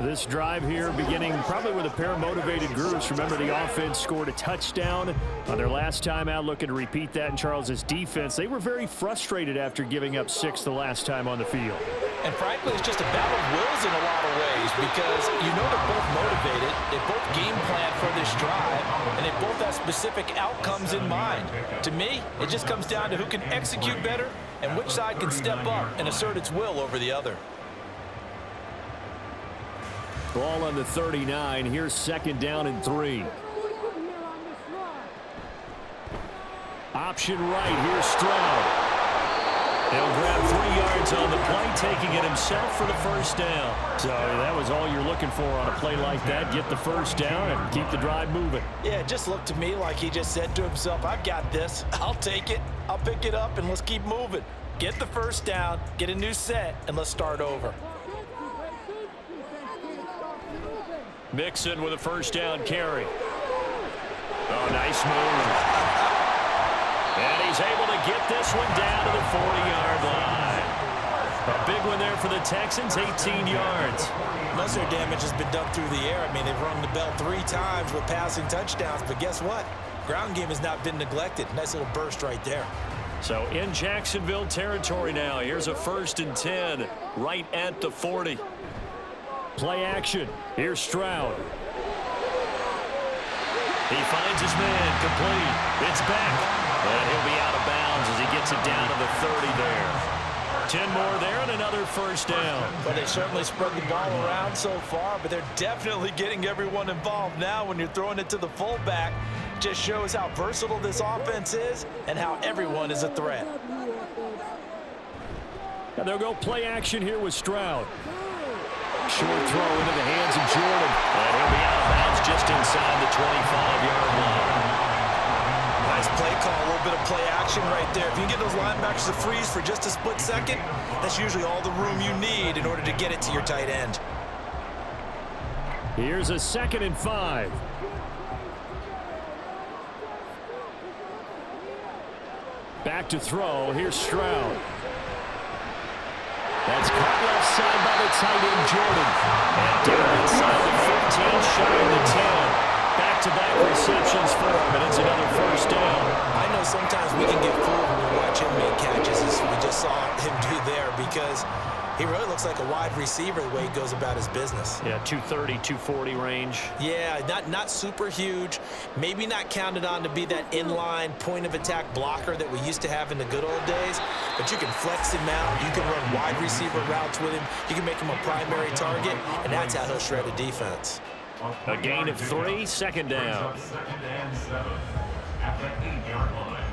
This drive here beginning probably with a pair of motivated groups. Remember, the offense scored a touchdown on their last time out, looking to repeat that in Charles's defense. They were very frustrated after giving up 6 the last time on the field. And frankly, it's just a battle of wills in a lot of ways because they're both motivated. They both game plan for this drive, and they both have specific outcomes in mind. To me, it just comes down to who can execute better and which side can step up and assert its will over the other. Ball on the 39. Here's 2nd down and 3. Option right. Here's Stroud. He'll grab 3 yards on the play, taking it himself for the first down. So that was all you're looking for on a play like that. Get the first down and keep the drive moving. Yeah, it just looked to me like he just said to himself, I've got this. I'll take it. I'll pick it up, and let's keep moving. Get the first down, get a new set, and let's start over. Mixon with a first down carry. Oh, nice move. And he's able to get this one down to the 40-yard line. A big one there for the Texans, 18 yards. Most of their damage has been done through the air. I mean, they've rung the bell 3 times with passing touchdowns, but guess what? Ground game has not been neglected. Nice little burst right there. So in Jacksonville territory now. Here's a 1st and 10 right at the 40. Play action. Here's Stroud. He finds his man complete. It's back. And he'll be out of bounds as he gets it down to the 30 there. 10 more there and another first down. Well, they certainly spread the ball around so far, but they're definitely getting everyone involved now when you're throwing it to the fullback. Just shows how versatile this offense is and how everyone is a threat. And they'll go play action here with Stroud. Short throw into the hands of Jordan. And he'll be out of bounds just inside the 25-yard line. Nice play call, a little bit of play action right there. If you can get those linebackers to freeze for just a split second, that's usually all the room you need in order to get it to your tight end. Here's a 2nd and 5. Back to throw. Here's Stroud. That's caught left side by the tight end, Jordan. And down inside the 15, shy of the 10. Back-to-back receptions for him, and it's another first down. I know sometimes we can get fooled when we watch him make catches, as we just saw him do there, because he really looks like a wide receiver the way he goes about his business. Yeah, 230, 240 range. Yeah, not super huge. Maybe not counted on to be that inline point-of-attack blocker that we used to have in the good old days, but you can flex him out. You can run wide receiver routes with him. You can make him a primary target, and that's how he'll shred a defense. A gain of 3, 2nd down. 2nd and 7 at the 8-yard line.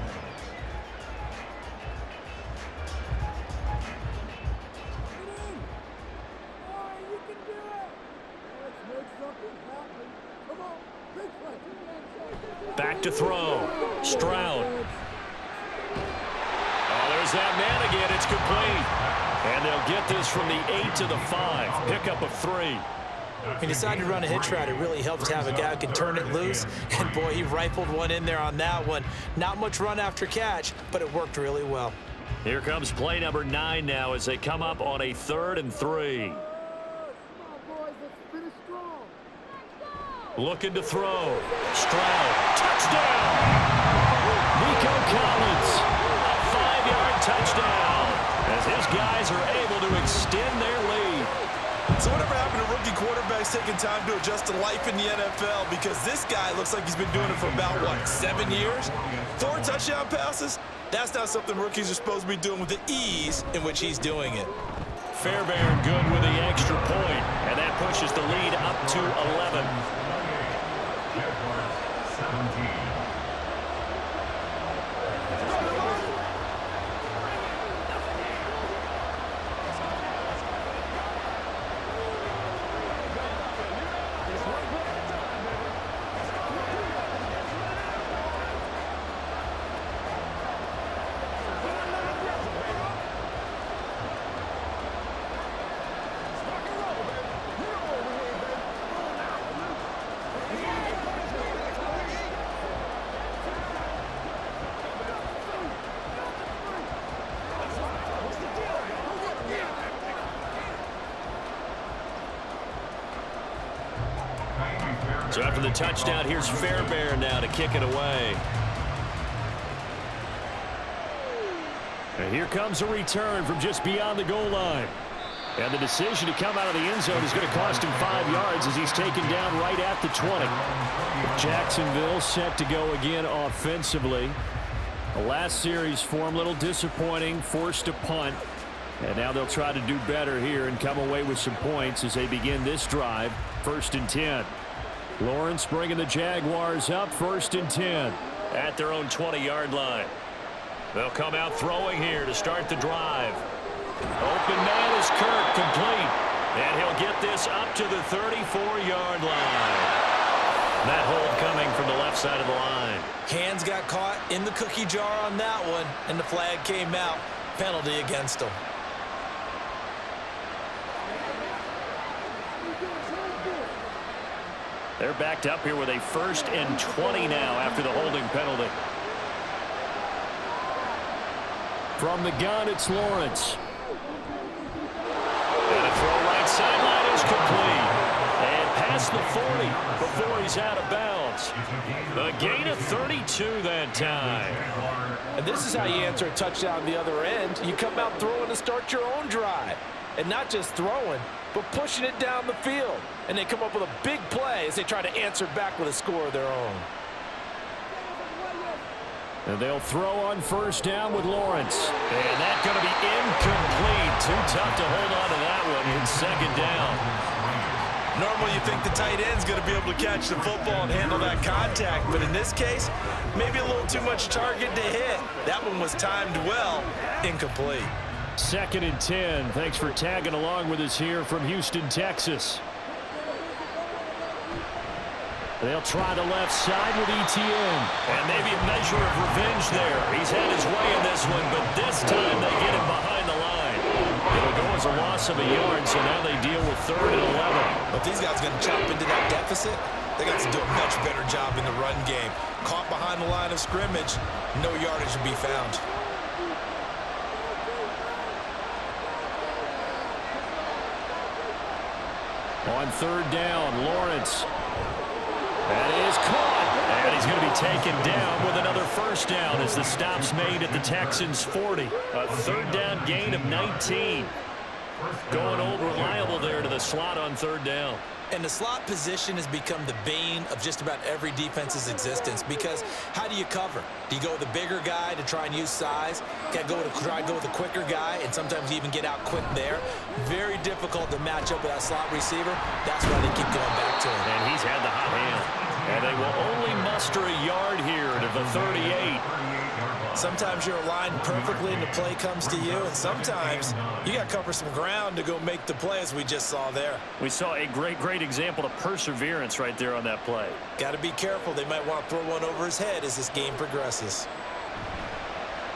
Back to throw. Stroud. Oh, there's that man again. It's complete. And they'll get this from the 8 to the 5. Pickup of 3. When you decide to run a hitch route, it really helps to have a guy who can turn it loose. And, boy, he rifled one in there on that one. Not much run after catch, but it worked really well. Here comes play number 9 now as they come up on a 3rd and 3. Looking to throw. Stroud. Touchdown! Nico Collins. A 5-yard touchdown as his guys are able to extend their lead. So whatever happened to rookie quarterbacks taking time to adjust to life in the NFL, because this guy looks like he's been doing it for about, 7 years? 4 touchdown passes? That's not something rookies are supposed to be doing with the ease in which he's doing it. Fairbairn good with the extra point, and that pushes the lead up to 11. Jaguars 17. So after the touchdown, here's Fairbairn now to kick it away. And here comes a return from just beyond the goal line. And the decision to come out of the end zone is going to cost him 5 yards as he's taken down right at the 20. Jacksonville set to go again offensively. The last series for him, a little disappointing, forced a punt. And now they'll try to do better here and come away with some points as they begin this drive. 1st and 10. Lawrence bringing the Jaguars up, 1st and 10. At their own 20-yard line. They'll come out throwing here to start the drive. Open man is Kirk, complete. And he'll get this up to the 34-yard line. That hold coming from the left side of the line. Hands got caught in the cookie jar on that one, and the flag came out. Penalty against them. They're backed up here with a 1st and 20 now after the holding penalty. From the gun, it's Lawrence. And a throw right sideline is complete. And past the 40 before he's out of bounds. A gain of 32 that time. And this is how you answer a touchdown the other end. You come out throwing to start your own drive. And not just throwing, but pushing it down the field. And they come up with a big play as they try to answer back with a score of their own. And they'll throw on 1st down with Lawrence. And that's going to be incomplete. Too tough to hold on to that one in 2nd down. Normally you think the tight end's going to be able to catch the football and handle that contact. But in this case, maybe a little too much target to hit. That one was timed well. Incomplete. 2nd and 10. Thanks for tagging along with us here from Houston, Texas. They'll try the left side with Etienne. And maybe a measure of revenge there. He's had his way in this one, but this time they get him behind the line. It'll go as a loss of a yard, so now they deal with 3rd and 11. But these guys are going to chop into that deficit. They got to do a much better job in the run game. Caught behind the line of scrimmage, no yardage to be found. On 3rd down, Lawrence. That is caught. And he's going to be taken down with another 1st down as the stop's made at the Texans' 40. A 3rd down gain of 19. Going old reliable there to the slot on 3rd down. And the slot position has become the bane of just about every defense's existence, because how do you cover? Do you go with the bigger guy to try and use size? Try to go with the quicker guy and sometimes even get out quick there. Very difficult to match up with that slot receiver. That's why they keep going back to him. And he's had the hot hand. And they will only muster a yard here to the 38. Sometimes you're aligned perfectly and the play comes to you, and sometimes you got to cover some ground to go make the play, as we just saw there. We saw a great example of perseverance right there on that play. Got to be careful. They might want to throw one over his head as this game progresses.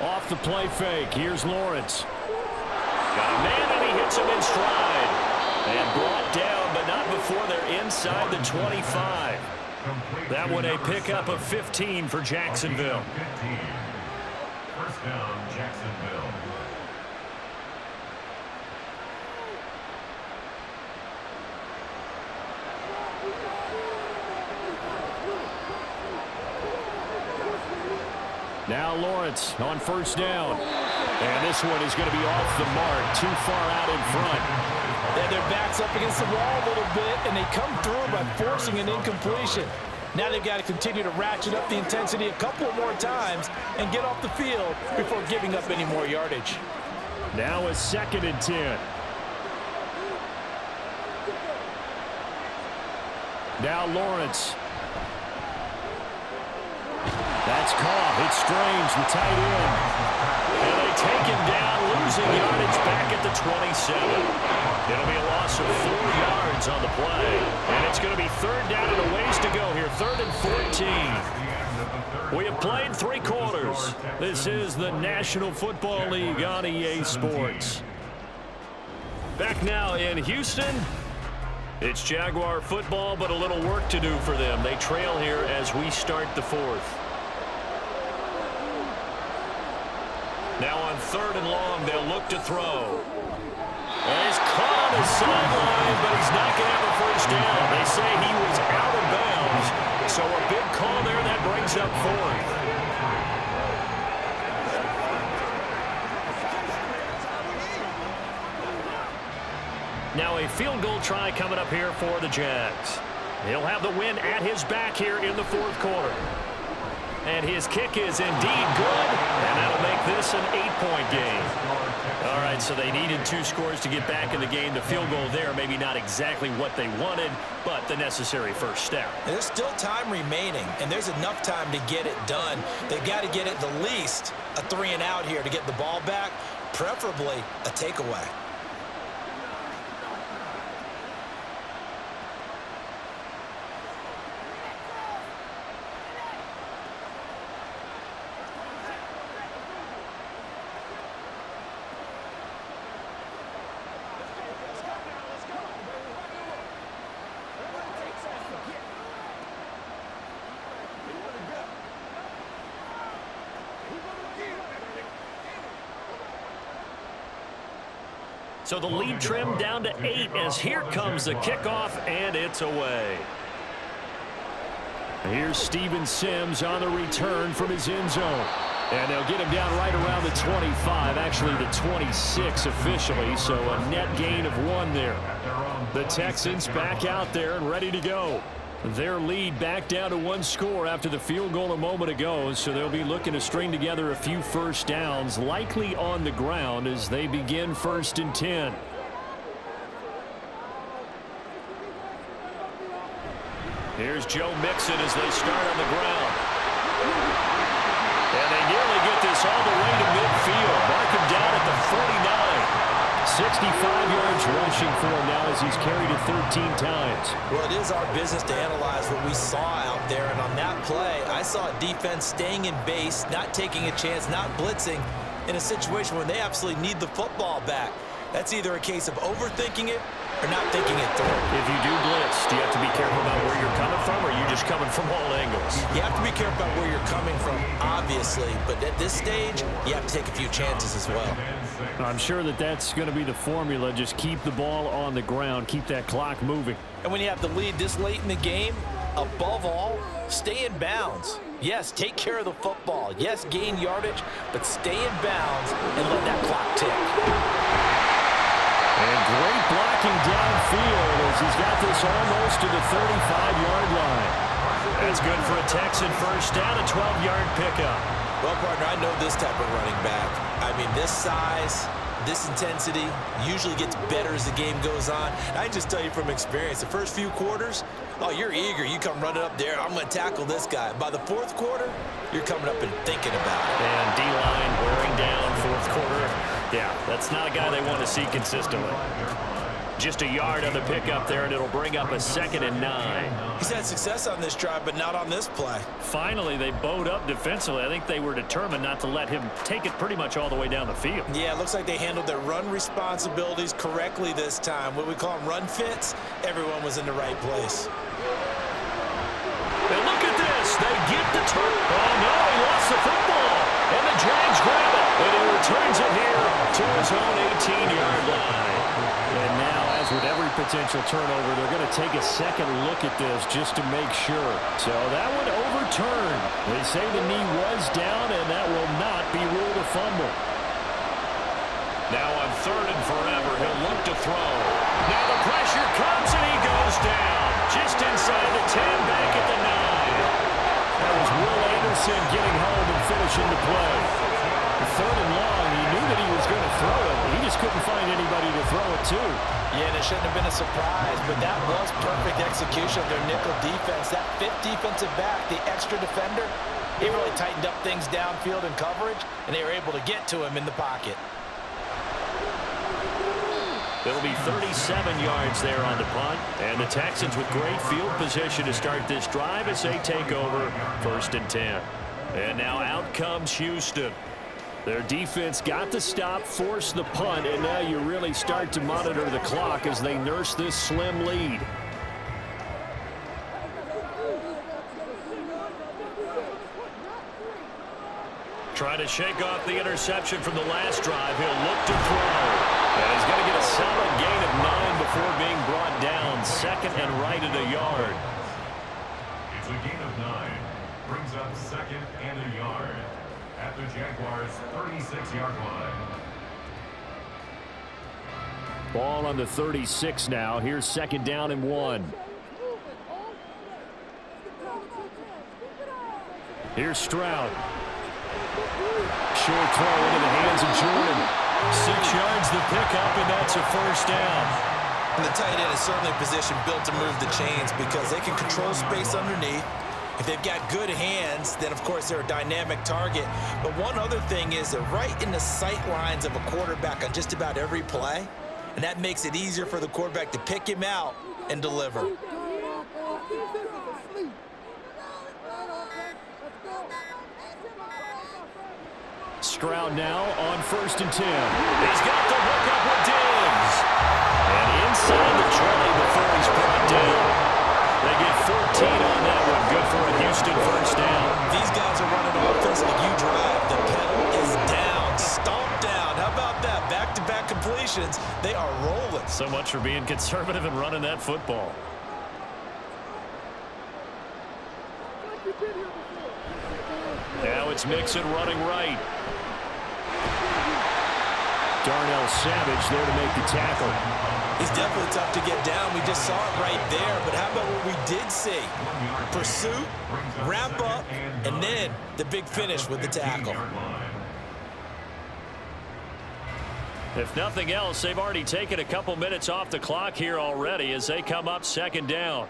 Off the play fake. Here's Lawrence. Got a man, and he hits him in stride. And brought down, but not before they're inside the 25. That one a pickup of 15 for Jacksonville. 1st down, Jacksonville. Now Lawrence on 1st down. And this one is going to be off the mark, too far out in front. Yeah, their back's up against the wall a little bit, and they come through by forcing an incompletion. Now they've got to continue to ratchet up the intensity a couple more times and get off the field before giving up any more yardage. Now a 2nd and 10. Now Lawrence. That's caught. It's Strange, the tight end. And they take him down, losing yardage back at the 27. It'll be a loss of 4 yards on the play. And it's going to be 3rd down and a ways to go here. 3rd and 14. We have played 3 quarters. This is the National Football League on EA Sports. Back now in Houston. It's Jaguar football, but a little work to do for them. They trail here as we start the 4th. Now on 3rd and long, they'll look to throw. And he's caught on the sideline, but he's not going to have a 1st down. They say he was out of bounds. So a big call there that brings up 4th. Now a field goal try coming up here for the Jags. He'll have the win at his back here in the 4th quarter. And his kick is indeed good, and that'll make this an 8-point game. All right, so they needed 2 scores to get back in the game. The field goal there, maybe not exactly what they wanted, but the necessary 1st step. There's still time remaining, and there's enough time to get it done. They've got to get at the least a 3 and out here to get the ball back, preferably a takeaway. So the lead trimmed down to 8 as here comes the kickoff, and it's away. Here's Steven Sims on the return from his end zone. And they'll get him down right around the 25, actually the 26 officially, so a net gain of 1 there. The Texans back out there and ready to go. Their lead back down to 1 score after the field goal a moment ago, so they'll be looking to string together a few first downs, likely on the ground as they begin 1st and 10. Here's Joe Mixon as they start on the ground. And they nearly get this all the way to midfield. Mark him down at the 49. 65 yards rushing for him now as he's carried it 13 times. Well, it is our business to analyze what we saw out there. And on that play, I saw a defense staying in base, not taking a chance, not blitzing in a situation where they absolutely need the football back. That's either a case of overthinking it or not thinking it through. If you do blitz, do you have to be careful about where you're coming from, or are you just coming from all angles? You have to be careful about where you're coming from, obviously. But at this stage, you have to take a few chances as well. I'm sure that that's going to be the formula. Just keep the ball on the ground. Keep that clock moving. And when you have the lead this late in the game, above all, stay in bounds. Yes, take care of the football. Yes, gain yardage, but stay in bounds and let that clock tick. And great blocking downfield as he's got this almost to the 35-yard line. That's good for a Texan first down, a 12-yard pickup. Well, partner, I know this type of running back. I mean, this size, this intensity usually gets better as the game goes on. I just tell you from experience, the first few quarters, oh, you're eager. You come running up there, I'm going to tackle this guy. By the 4th quarter, you're coming up and thinking about it. And D-line wearing down 4th quarter. Yeah, that's not a guy they want to see consistently. Just a yard on the pickup there, and it'll bring up a 2nd and 9. He's had success on this drive, but not on this play. Finally, they bowed up defensively. I think they were determined not to let him take it pretty much all the way down the field. Yeah, it looks like they handled their run responsibilities correctly this time. What we call them run fits, everyone was in the right place. And look at this. They get the turn. Oh, no, he lost the football. And the Jags grab it. And he returns it here to his own 18-yard line. And now, as with every potential turnover, they're going to take a second look at this just to make sure. So that one overturned. They say the knee was down, and that will not be ruled a fumble. Now on 3rd and forever, he'll look to throw. Now the pressure comes, and he goes down. Just inside the 10, back at the 9. That was Will Anderson getting home and finishing the play. 3rd and long, he knew that he was going to throw it. He just couldn't find anybody to throw it to. Yeah, and it shouldn't have been a surprise, but that was perfect execution of their nickel defense. That 5th defensive back, the extra defender, he really tightened up things downfield in coverage, and they were able to get to him in the pocket. It'll be 37 yards there on the punt, and the Texans with great field position to start this drive as they take over 1st and 10. And now out comes Houston. Their defense got the stop, forced the punt, and now you really start to monitor the clock as they nurse this slim lead. Trying to shake off the interception from the last drive. He'll look to throw. And he's going to get a solid gain of 9 before being brought down. 2nd and right at a yard. It's a gain of 9. Brings up 2nd and a yard at the Jaguars' 36-yard line. Ball on the 36 now. Here's 2nd down and 1. Here's Stroud. Short throw into the hands of Jordan. 6 yards the pickup, and that's a 1st down. And the tight end is certainly a position built to move the chains because they can control space underneath. If they've got good hands, then, of course, they're a dynamic target. But one other thing is they're right in the sight lines of a quarterback on just about every play, and that makes it easier for the quarterback to pick him out and deliver. Stroud now on 1st and 10. He's got the hook up with Diggs. And inside the 20 before he's brought down. They get 14 on that one. Good for a Houston 1st down. These guys are running offense like you drive. The pedal is down, stomped down. How about that? Back-to-back completions. They are rolling. So much for being conservative and running that football. Now it's Mixon running right. Darnell Savage there to make the tackle. He's definitely tough to get down. We just saw it right there. But how about what we did see? Pursuit, wrap up, and then the big finish with the tackle. If nothing else, they've already taken a couple minutes off the clock here already as they come up second down.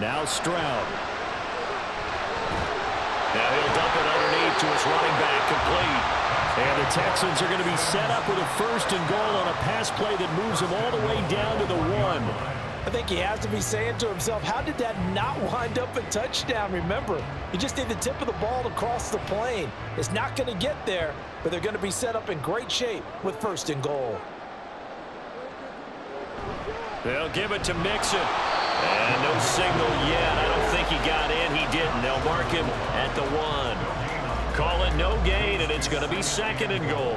Now Stroud. Now he'll dump it underneath to his running back, complete. And the Texans are going to be set up with a first and goal on a pass play that moves them all the way down to the 1. I think he has to be saying to himself, how did that not wind up a touchdown? Remember, you just need the tip of the ball to cross the plane. It's not going to get there, but they're going to be set up in great shape with first and goal. They'll give it to Mixon. And no signal yet. I don't think he got in. He didn't. They'll mark him at the 1. Call it no gain, and it's going to be second and goal.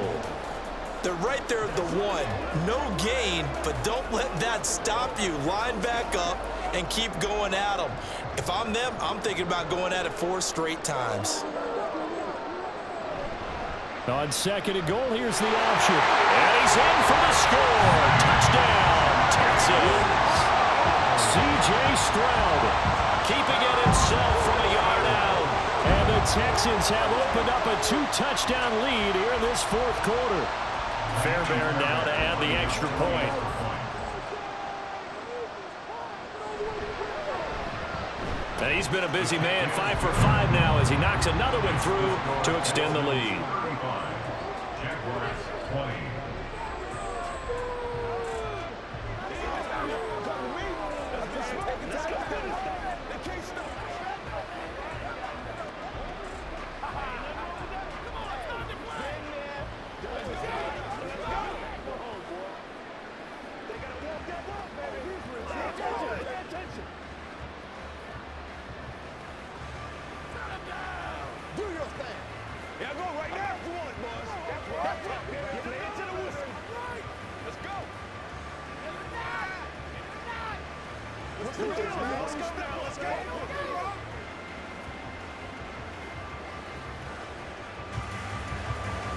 They're right there at the 1. No gain, but don't let that stop you. Line back up and keep going at them. If I'm them, I'm thinking about going at it 4 straight times. On second and goal, here's the option. And he's in for the score. Touchdown, Texans. C.J. Stroud keeping it himself from a yard out. And the Texans have opened up a 2-touchdown lead here in this fourth quarter. Fairbairn now to add the extra point. And he's been a busy man, 5 for 5 now as he knocks another one through to extend the lead. Jaguars 20.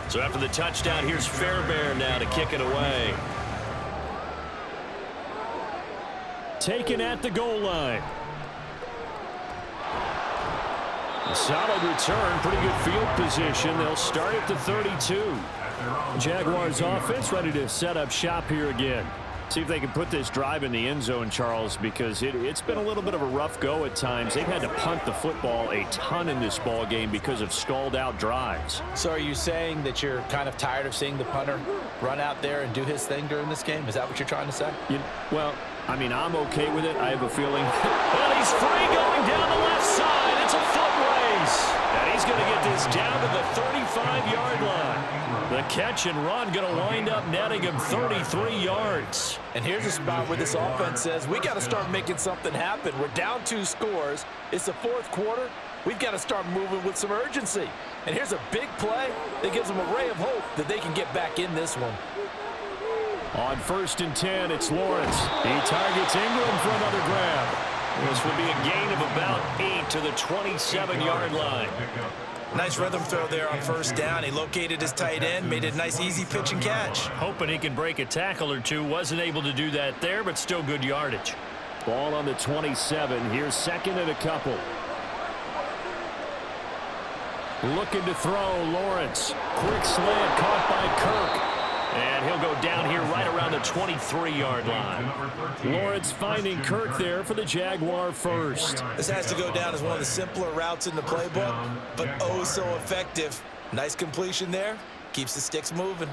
So after the touchdown, here's Fairbairn now to kick it away. Taken at the goal line. A solid return, pretty good field position. They'll start at the 32. Jaguars offense ready to set up shop here again. See if they can put this drive in the end zone, Charles, because it's been a little bit of a rough go at times. They've had to punt the football a ton in this ball game because of stalled out drives. So are you saying that you're kind of tired of seeing the punter run out there and do his thing during this game? Is that what you're trying to say? Well, I mean, I'm okay with it. I have a feeling. And he's free going down the left side. It's a foot race. And he's going to get this down to the 35-yard line. The catch and run going to wind up netting him 33 yards. And here's a spot where this offense says, we got to start making something happen. We're down 2 scores. It's the fourth quarter. We've got to start moving with some urgency. And here's a big play that gives them a ray of hope that they can get back in this one. On 1st and 10, it's Lawrence. He targets Ingram for another grab. This will be a gain of about 8 to the 27-yard line. Nice rhythm throw there on 1st down. He located his tight end, made it a nice easy pitch and catch. Hoping he can break a tackle or two. Wasn't able to do that there, but still good yardage. Ball on the 27. Here's second and a couple. Looking to throw, Lawrence. Quick slant caught by Kirk. And he'll go down here right around the 23-yard line. Lawrence finding Kirk there for the Jaguar first. This has to go down as one of the simpler routes in the playbook, but oh so effective. Nice completion there. Keeps the sticks moving.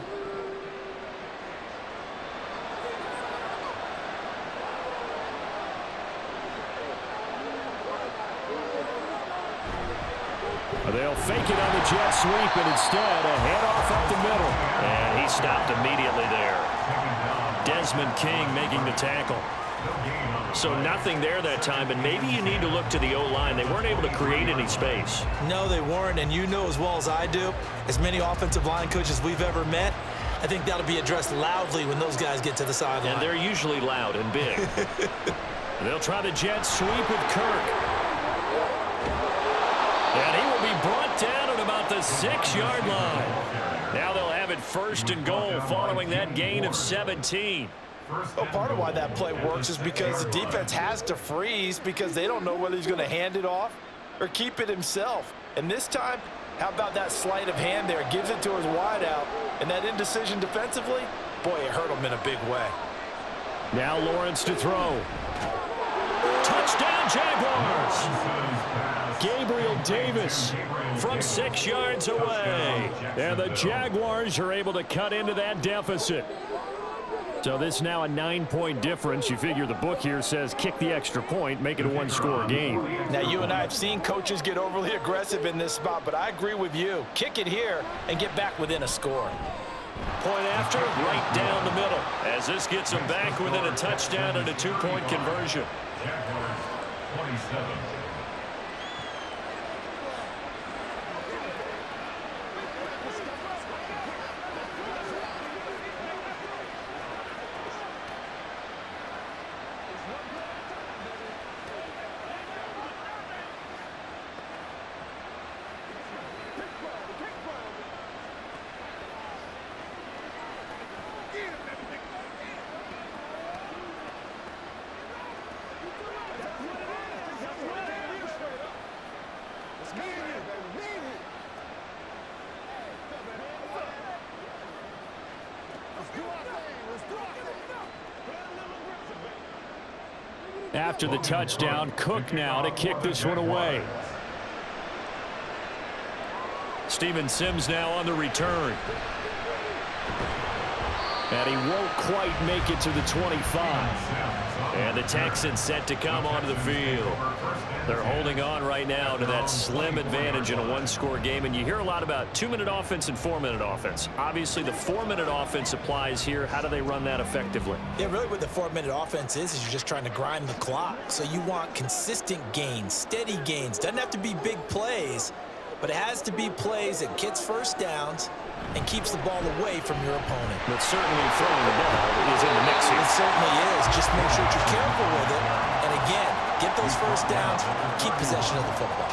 They'll fake it on the jet sweep, and instead a handoff up the middle. And he stopped immediately there. Desmond King making the tackle. So nothing there that time, and maybe you need to look to the O-line. They weren't able to create any space. No, they weren't, and you know as well as I do, as many offensive line coaches we've ever met, I think that'll be addressed loudly when those guys get to the sideline. And they're usually loud and big. They'll try the jet sweep with Kirk. And he will be brought down at about the 6-yard line. Now they'll have it first and goal following that gain of 17. Well, part of why that play works is because the defense has to freeze because they don't know whether he's going to hand it off or keep it himself. And this time, how about that sleight of hand there? Gives it to his wideout. And that indecision defensively, boy, it hurt him in a big way. Now Lawrence to throw. Touchdown, Jaguars! Gabriel Davis from 6 yards away. And the Jaguars are able to cut into that deficit. So this is now a 9-point difference. You figure the book here says kick the extra point, make it a one-score game. Now, you and I have seen coaches get overly aggressive in this spot, but I agree with you. Kick it here and get back within a score. Point after, right down the middle, as this gets them back within a touchdown and a 2-point conversion. Jaguars 27. After the touchdown, Cook now to kick this one away. Steven Sims now on the return. And he won't quite make it to the 25. And the Texans set to come onto the field. They're holding on right now to that slim advantage in a one-score game. And you hear a lot about 2-minute offense and 4-minute offense. Obviously, the 4-minute offense applies here. How do they run that effectively? Yeah, really what the 4-minute offense is you're just trying to grind the clock. So you want consistent gains, steady gains. Doesn't have to be big plays, but it has to be plays that gets first downs and keeps the ball away from your opponent. But certainly throwing the ball is in the mix here. It certainly is. Just make sure that you're careful with it. And again, get those first downs, keep possession of the football.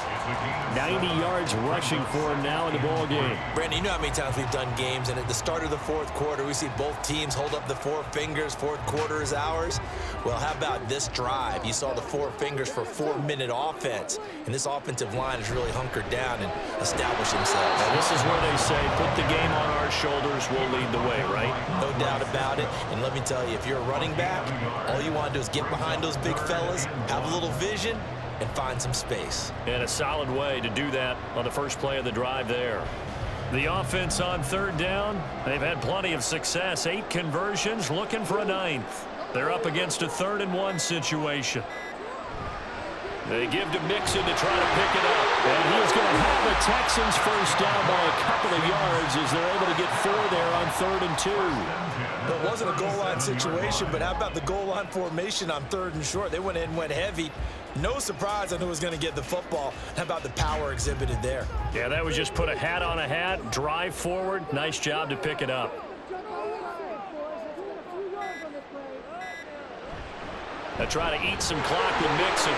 90 yards rushing for him now in the ball game. Brandon, you know how many times we've done games, and at the start of the fourth quarter, we see both teams hold up the 4 fingers, fourth quarter is ours. Well, how about this drive? You saw the 4 fingers for 4-minute offense, and this offensive line has really hunkered down and established themselves. Now, this is where they say, put the game on our shoulders, we'll lead the way, right? No doubt about it. And let me tell you, if you're a running back, all you want to do is get behind those big fellas, have a little vision, and find some space. And a solid way to do that on the first play of the drive there. The offense on third down, they've had plenty of success. 8 conversions, looking for a 9th. They're up against a 3rd and 1 situation. They give to Mixon to try to pick it up. And he's going to have the Texans first down by a couple of yards as they're able to get 4 there on 3rd and 2. It wasn't a goal line situation, but how about the goal line formation on 3rd and short? They went in and went heavy. No surprise on who was going to get the football. How about the power exhibited there? Yeah, that was just put a hat on a hat, drive forward. Nice job to pick it up. They try to eat some clock with Mixon.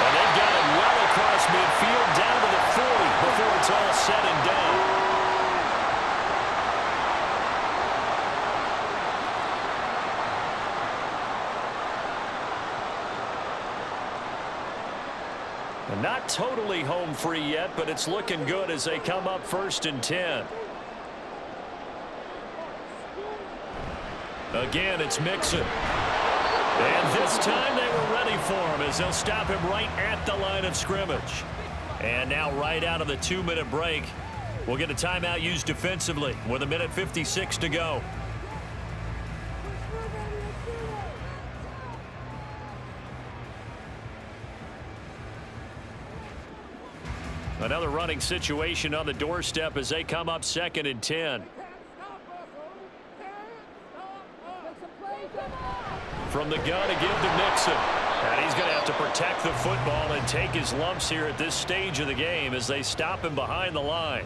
And they've got it well across midfield down to the 40 before it's all said and done. And not totally home free yet, but it's looking good as they come up 1st and 10. Again, it's Mixon. And this time they were ready for him as they'll stop him right at the line of scrimmage. And now right out of the 2-minute break, we'll get a timeout used defensively with 1:56 to go. Another running situation on the doorstep as they come up 2nd and 10. From the gun to give to Mixon. And he's going to have to protect the football and take his lumps here at this stage of the game as they stop him behind the line.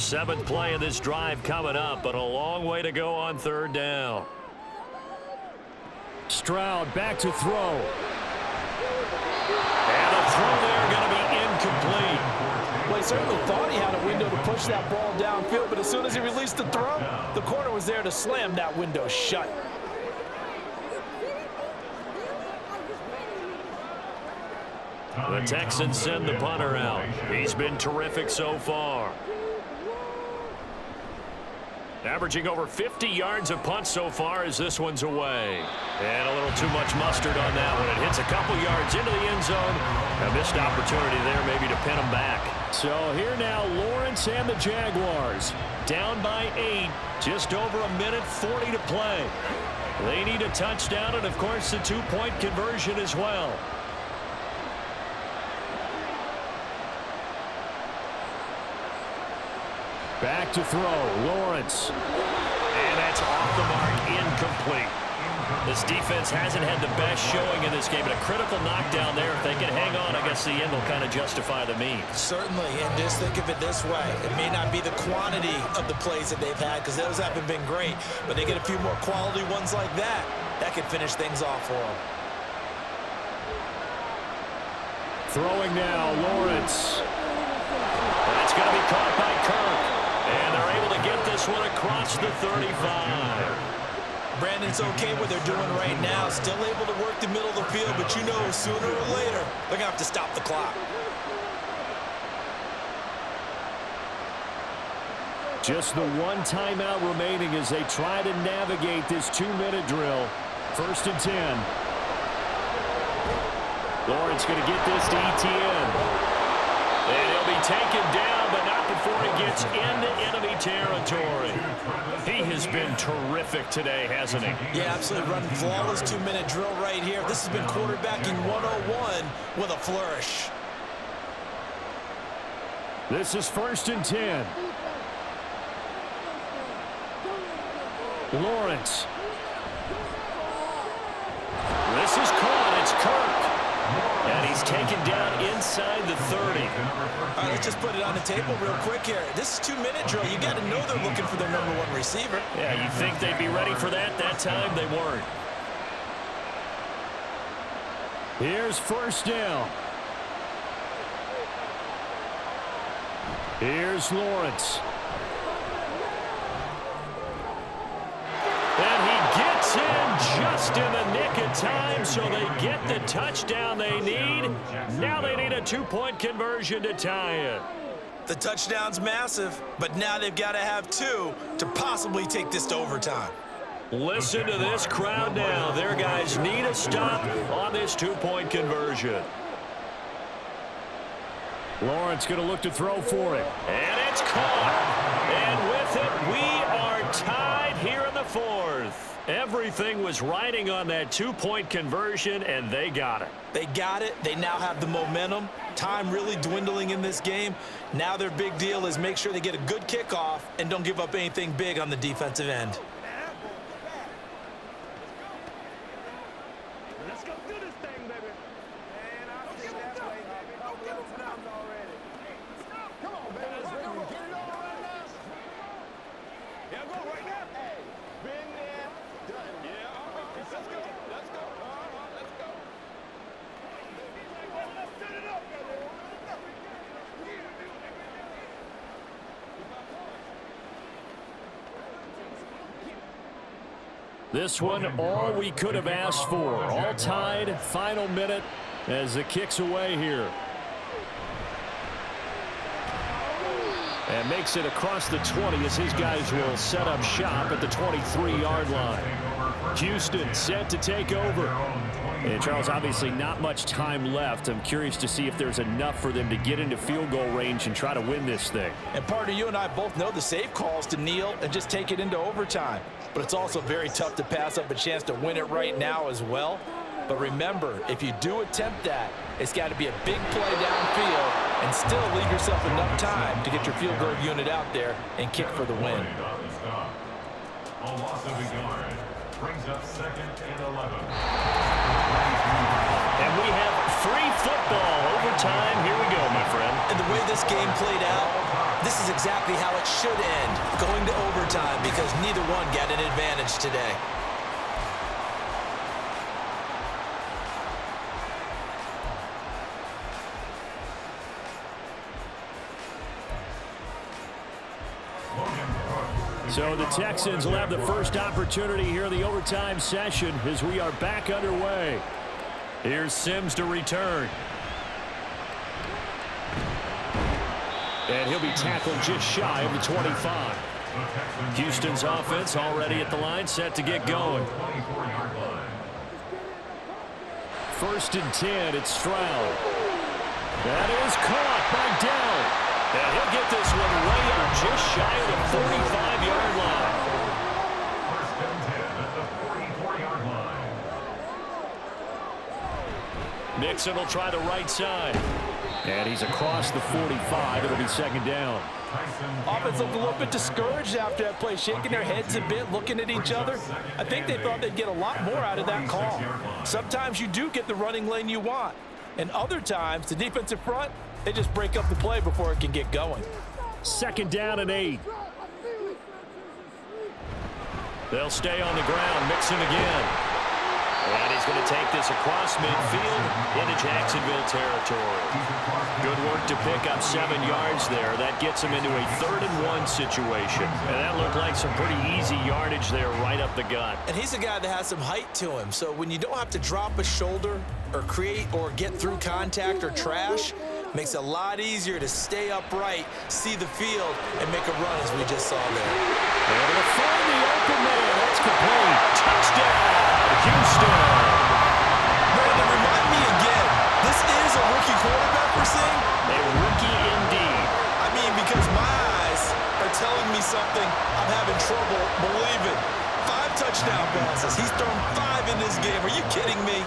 7th play of this drive coming up, but a long way to go on 3rd down. Stroud back to throw. And the throw there going to be incomplete. Well, he certainly thought he had a window to push that ball downfield, but as soon as he released the throw, the corner was there to slam that window shut. The Texans send the punter out. He's been terrific so far. Averaging over 50 yards a punt so far as this one's away. And a little too much mustard on that one. It hits a couple yards into the end zone. A missed opportunity there maybe to pin him back. So here now, Lawrence and the Jaguars. Down by 8. Just over a minute 40 to play. They need a touchdown and, of course, the 2-point conversion as well. Back to throw, Lawrence. And that's off the mark, incomplete. This defense hasn't had the best showing in this game, but a critical knockdown there. If they can hang on, I guess the end will kind of justify the means. Certainly, and just think of it this way. It may not be the quantity of the plays that they've had, because those haven't been great, but they get a few more quality ones like that. That could finish things off for them. Throwing now, Lawrence. That's going to be caught by Kirk. And they're able to get this one across the 35. Brandon's okay what they're doing right now. Still able to work the middle of the field, but you know sooner or later they're going to have to stop the clock. Just the one timeout remaining as they try to navigate this 2-minute drill. 1st and 10. Lawrence going to get this to ETN. And he'll be taken down, but not before he gets into enemy territory. He has been terrific today, hasn't he? Yeah, absolutely. Running flawless 2-minute drill right here. This has been quarterbacking 101 with a flourish. This is 1st and 10. Lawrence. This is caught. It's Kirk. And he's taken down inside the 30. All right, let's just put it on the table real quick here. This is 2-minute drill. You got to know they're looking for their #1 receiver. Yeah, you think they'd be ready for that? That time they weren't. Here's 1st down. Here's Lawrence. And he gets in just in the nick of time, so they get the touchdown they need. Now they need a 2-point conversion to tie it. The touchdown's massive, but now they've got to have 2 to possibly take this to overtime. Listen to this crowd now. Their guys need a stop on this 2-point conversion. Lawrence going to look to throw for it. And it's caught. And with it, we are tied here in the 4th. Everything was riding on that 2-point conversion, and they got it. They got it. They now have the momentum. Time really dwindling in this game. Now their big deal is make sure they get a good kickoff and don't give up anything big on the defensive end. Let's go do this thing, baby. Man, I see that way, baby. Don't give us numbers already. Come on, baby. Let's go. Get it on right now. Yeah, go right now. Hey, been there, done. Yeah, all right. Let's go. Let's go. Let's go. Let's set it up, baby. This one, all we could have asked for. All tied, final minute as the kick's away here. And makes it across the 20 as his guys will set up shop at the 23-yard line. Houston set to take over. And Charles, obviously not much time left. I'm curious to see if there's enough for them to get into field goal range and try to win this thing. And partner, you and I both know the safe calls to kneel and just take it into overtime. But it's also very tough to pass up a chance to win it right now as well. But remember, if you do attempt that, it's got to be a big play downfield and still leave yourself enough time to get your field goal unit out there and kick for the win. A loss of a yard. Brings up 2nd and 11. And we have free football. Overtime. Here we go, my friend. And the way this game played out, this is exactly how it should end, going to overtime, because neither one got an advantage today. So the Texans will have the first opportunity here in the overtime session as we are back underway. Here's Sims to return. And he'll be tackled just shy of the 25. Houston's offense already at the line, set to get going. 1st and 10, it's Stroud. That is caught by Dell. And he'll get this one way up just shy of the 45-yard line. 1st and 10 at the 44-yard line. Mixon will try the right side. And he's across the 45. It'll be 2nd down. Offense looked a little bit discouraged after that play, shaking their heads a bit, looking at each other. I think they thought they'd get a lot more out of that call. Sometimes you do get the running lane you want. And other times, the defensive front, they just break up the play before it can get going. 2nd down and 8. They'll stay on the ground. Mixon again. And he's going to take this across midfield into Jacksonville territory. Good work to pick up 7 yards there. That gets him into a 3rd and 1 situation. And that looked like some pretty easy yardage there right up the gut. And he's a guy that has some height to him. So when you don't have to drop a shoulder or create or get through contact or trash, makes it a lot easier to stay upright, see the field, and make a run as we just saw there. Able to find the open man. That's complete. Touchdown, Houston. Brandon, remind me again, this is a rookie quarterback we're seeing? A rookie indeed. I mean, because my eyes are telling me something I'm having trouble believing. 5 touchdown passes. He's thrown 5 in this game. Are you kidding me?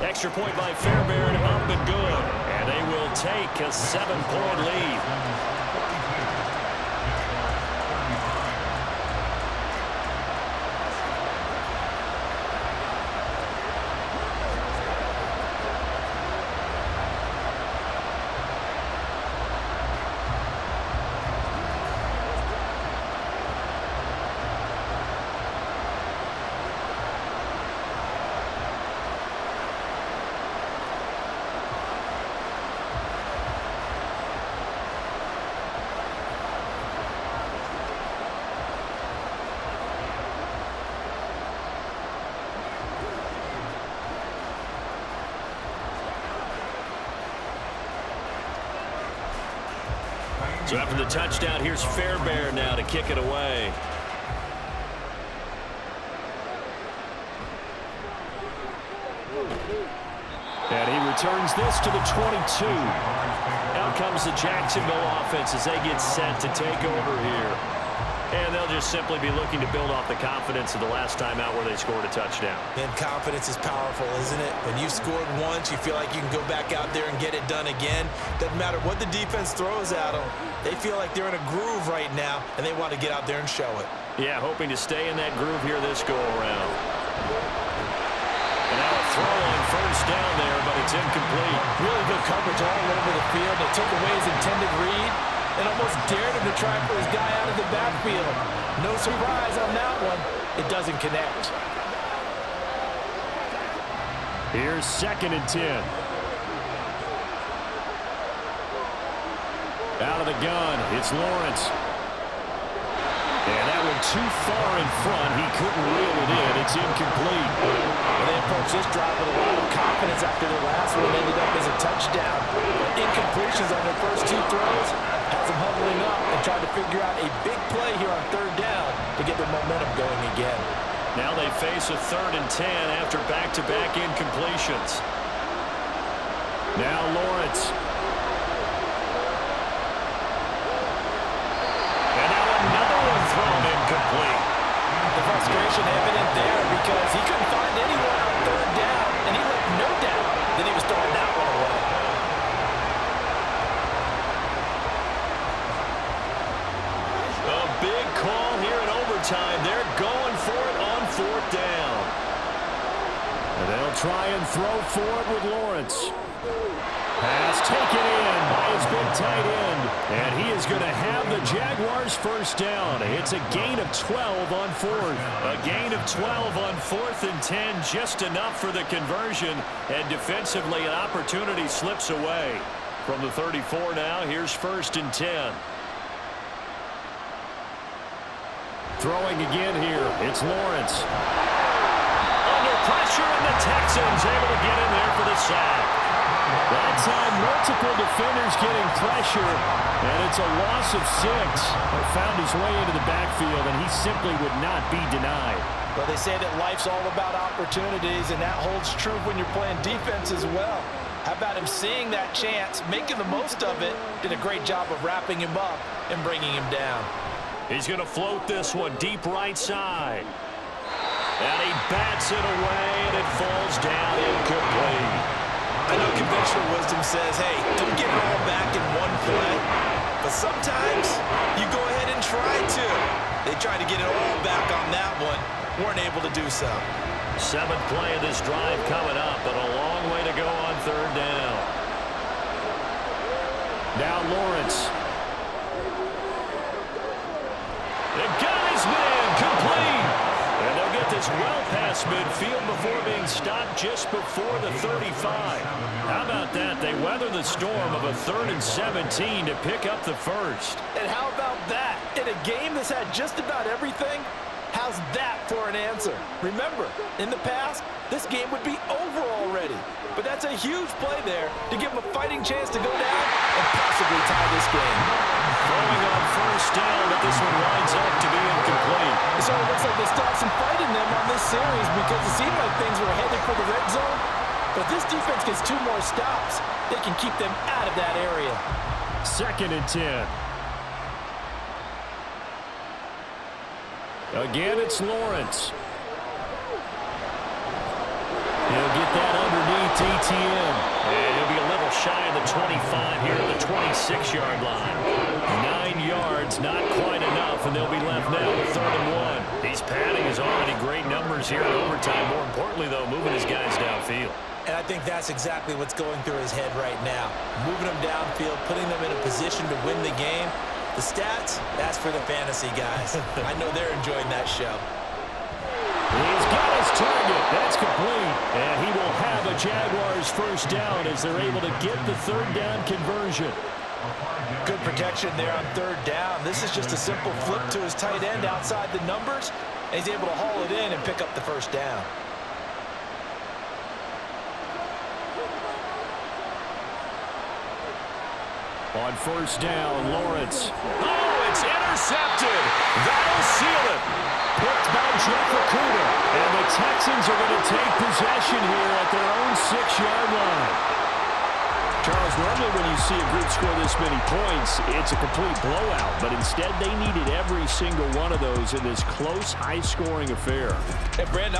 Extra point by Fairbairn, up and good. And they will take a 7-point lead. So after the touchdown, here's Fairbairn now to kick it away. And he returns this to the 22. Out comes the Jacksonville offense as they get set to take over here. And they'll just simply be looking to build off the confidence of the last time out where they scored a touchdown. And confidence is powerful, isn't it? When you've scored once, you feel like you can go back out there and get it done again. Doesn't matter what the defense throws at them. They feel like they're in a groove right now, and they want to get out there and show it. Yeah, hoping to stay in that groove here this go-around. And now a throw on 1st down there, but it's incomplete. Really good coverage all over the field. They took away his intended read and almost dared him to try for his guy out of the backfield. No surprise on that one. It doesn't connect. Here's 2nd and 10. Out of the gun, it's Lawrence. And that one too far in front. He couldn't reel it in. It's incomplete. Well, they approached this drive with a lot of confidence after their last one ended up as a touchdown. Incompletions on their first 2 throws has them huddling up and trying to figure out a big play here on 3rd down to get their momentum going again. Now they face a 3rd and 10 after back-to-back incompletions. Now Lawrence. And now another one thrown incomplete. The frustration evident there because he couldn't find anyone on 3rd down, and he left no doubt that he was throwing that one away. A big call here in overtime. They're going for it on 4th down. And they'll try and throw for it with Lawrence. Pass taken in by his big tight end. And he is going to have the Jaguars first down. It's a gain of 12 on 4th. A gain of 12 on 4th and 10, just enough for the conversion. And defensively, an opportunity slips away. From the 34 now, here's 1st and 10. Throwing again here, it's Lawrence. Under pressure, and the Texans able to get in there for the sack. That time, multiple defenders getting pressure, and it's a loss of 6. Found his way into the backfield, and he simply would not be denied. Well, they say that life's all about opportunities, and that holds true when you're playing defense as well. How about him seeing that chance, making the most of it, did a great job of wrapping him up and bringing him down. He's going to float this one deep right side. And he bats it away, and it falls down incomplete. I know conventional wisdom says, hey, don't get it all back in one play. But sometimes you go ahead and try to. They tried to get it all back on that one. Weren't able to do so. 7th play of this drive coming up, but a long way to go on 3rd down. Now Lawrence. The guy's man complete. And they'll get this well past midfield before being stopped just before the 35. How about that? They weather the storm of a 3rd and 17 to pick up the first. And how about that? In a game that's had just about everything, how's that for an answer? Remember, in the past, this game would be over already. But that's a huge play there to give them a fighting chance to go down and possibly tie this game. Throwing on 1st down, but this one winds up to be incomplete. It sort of looks like they still have some fight in them on this series because it seemed like things were headed for the red zone. But if this defense gets 2 more stops, they can keep them out of that area. 2nd and 10. Again, it's Lawrence. He'll get that underneath ETN. And he'll be a little shy of the 25 here at the 26-yard line. 9 yards, not quite enough, and they'll be left now with 3rd and 1. He's padding his already great numbers here in overtime. More importantly, though, moving his guys downfield. And I think that's exactly what's going through his head right now. Moving them downfield, putting them in a position to win the game. The stats, that's for the fantasy guys. I know they're enjoying that show. He's got his target. That's complete. And he will have a Jaguars first down as they're able to get the 3rd down conversion. Good protection there on 3rd down. This is just a simple flip to his tight end outside the numbers, and he's able to haul it in and pick up the first down. On 1st down, Lawrence. Oh, it's intercepted. That'll seal it. Picked by Jeff Okuda. And the Texans are going to take possession here at their own 6-yard line. Charles, normally when you see a group score this many points, it's a complete blowout. But instead, they needed every single one of those in this close, high-scoring affair. And Brandon,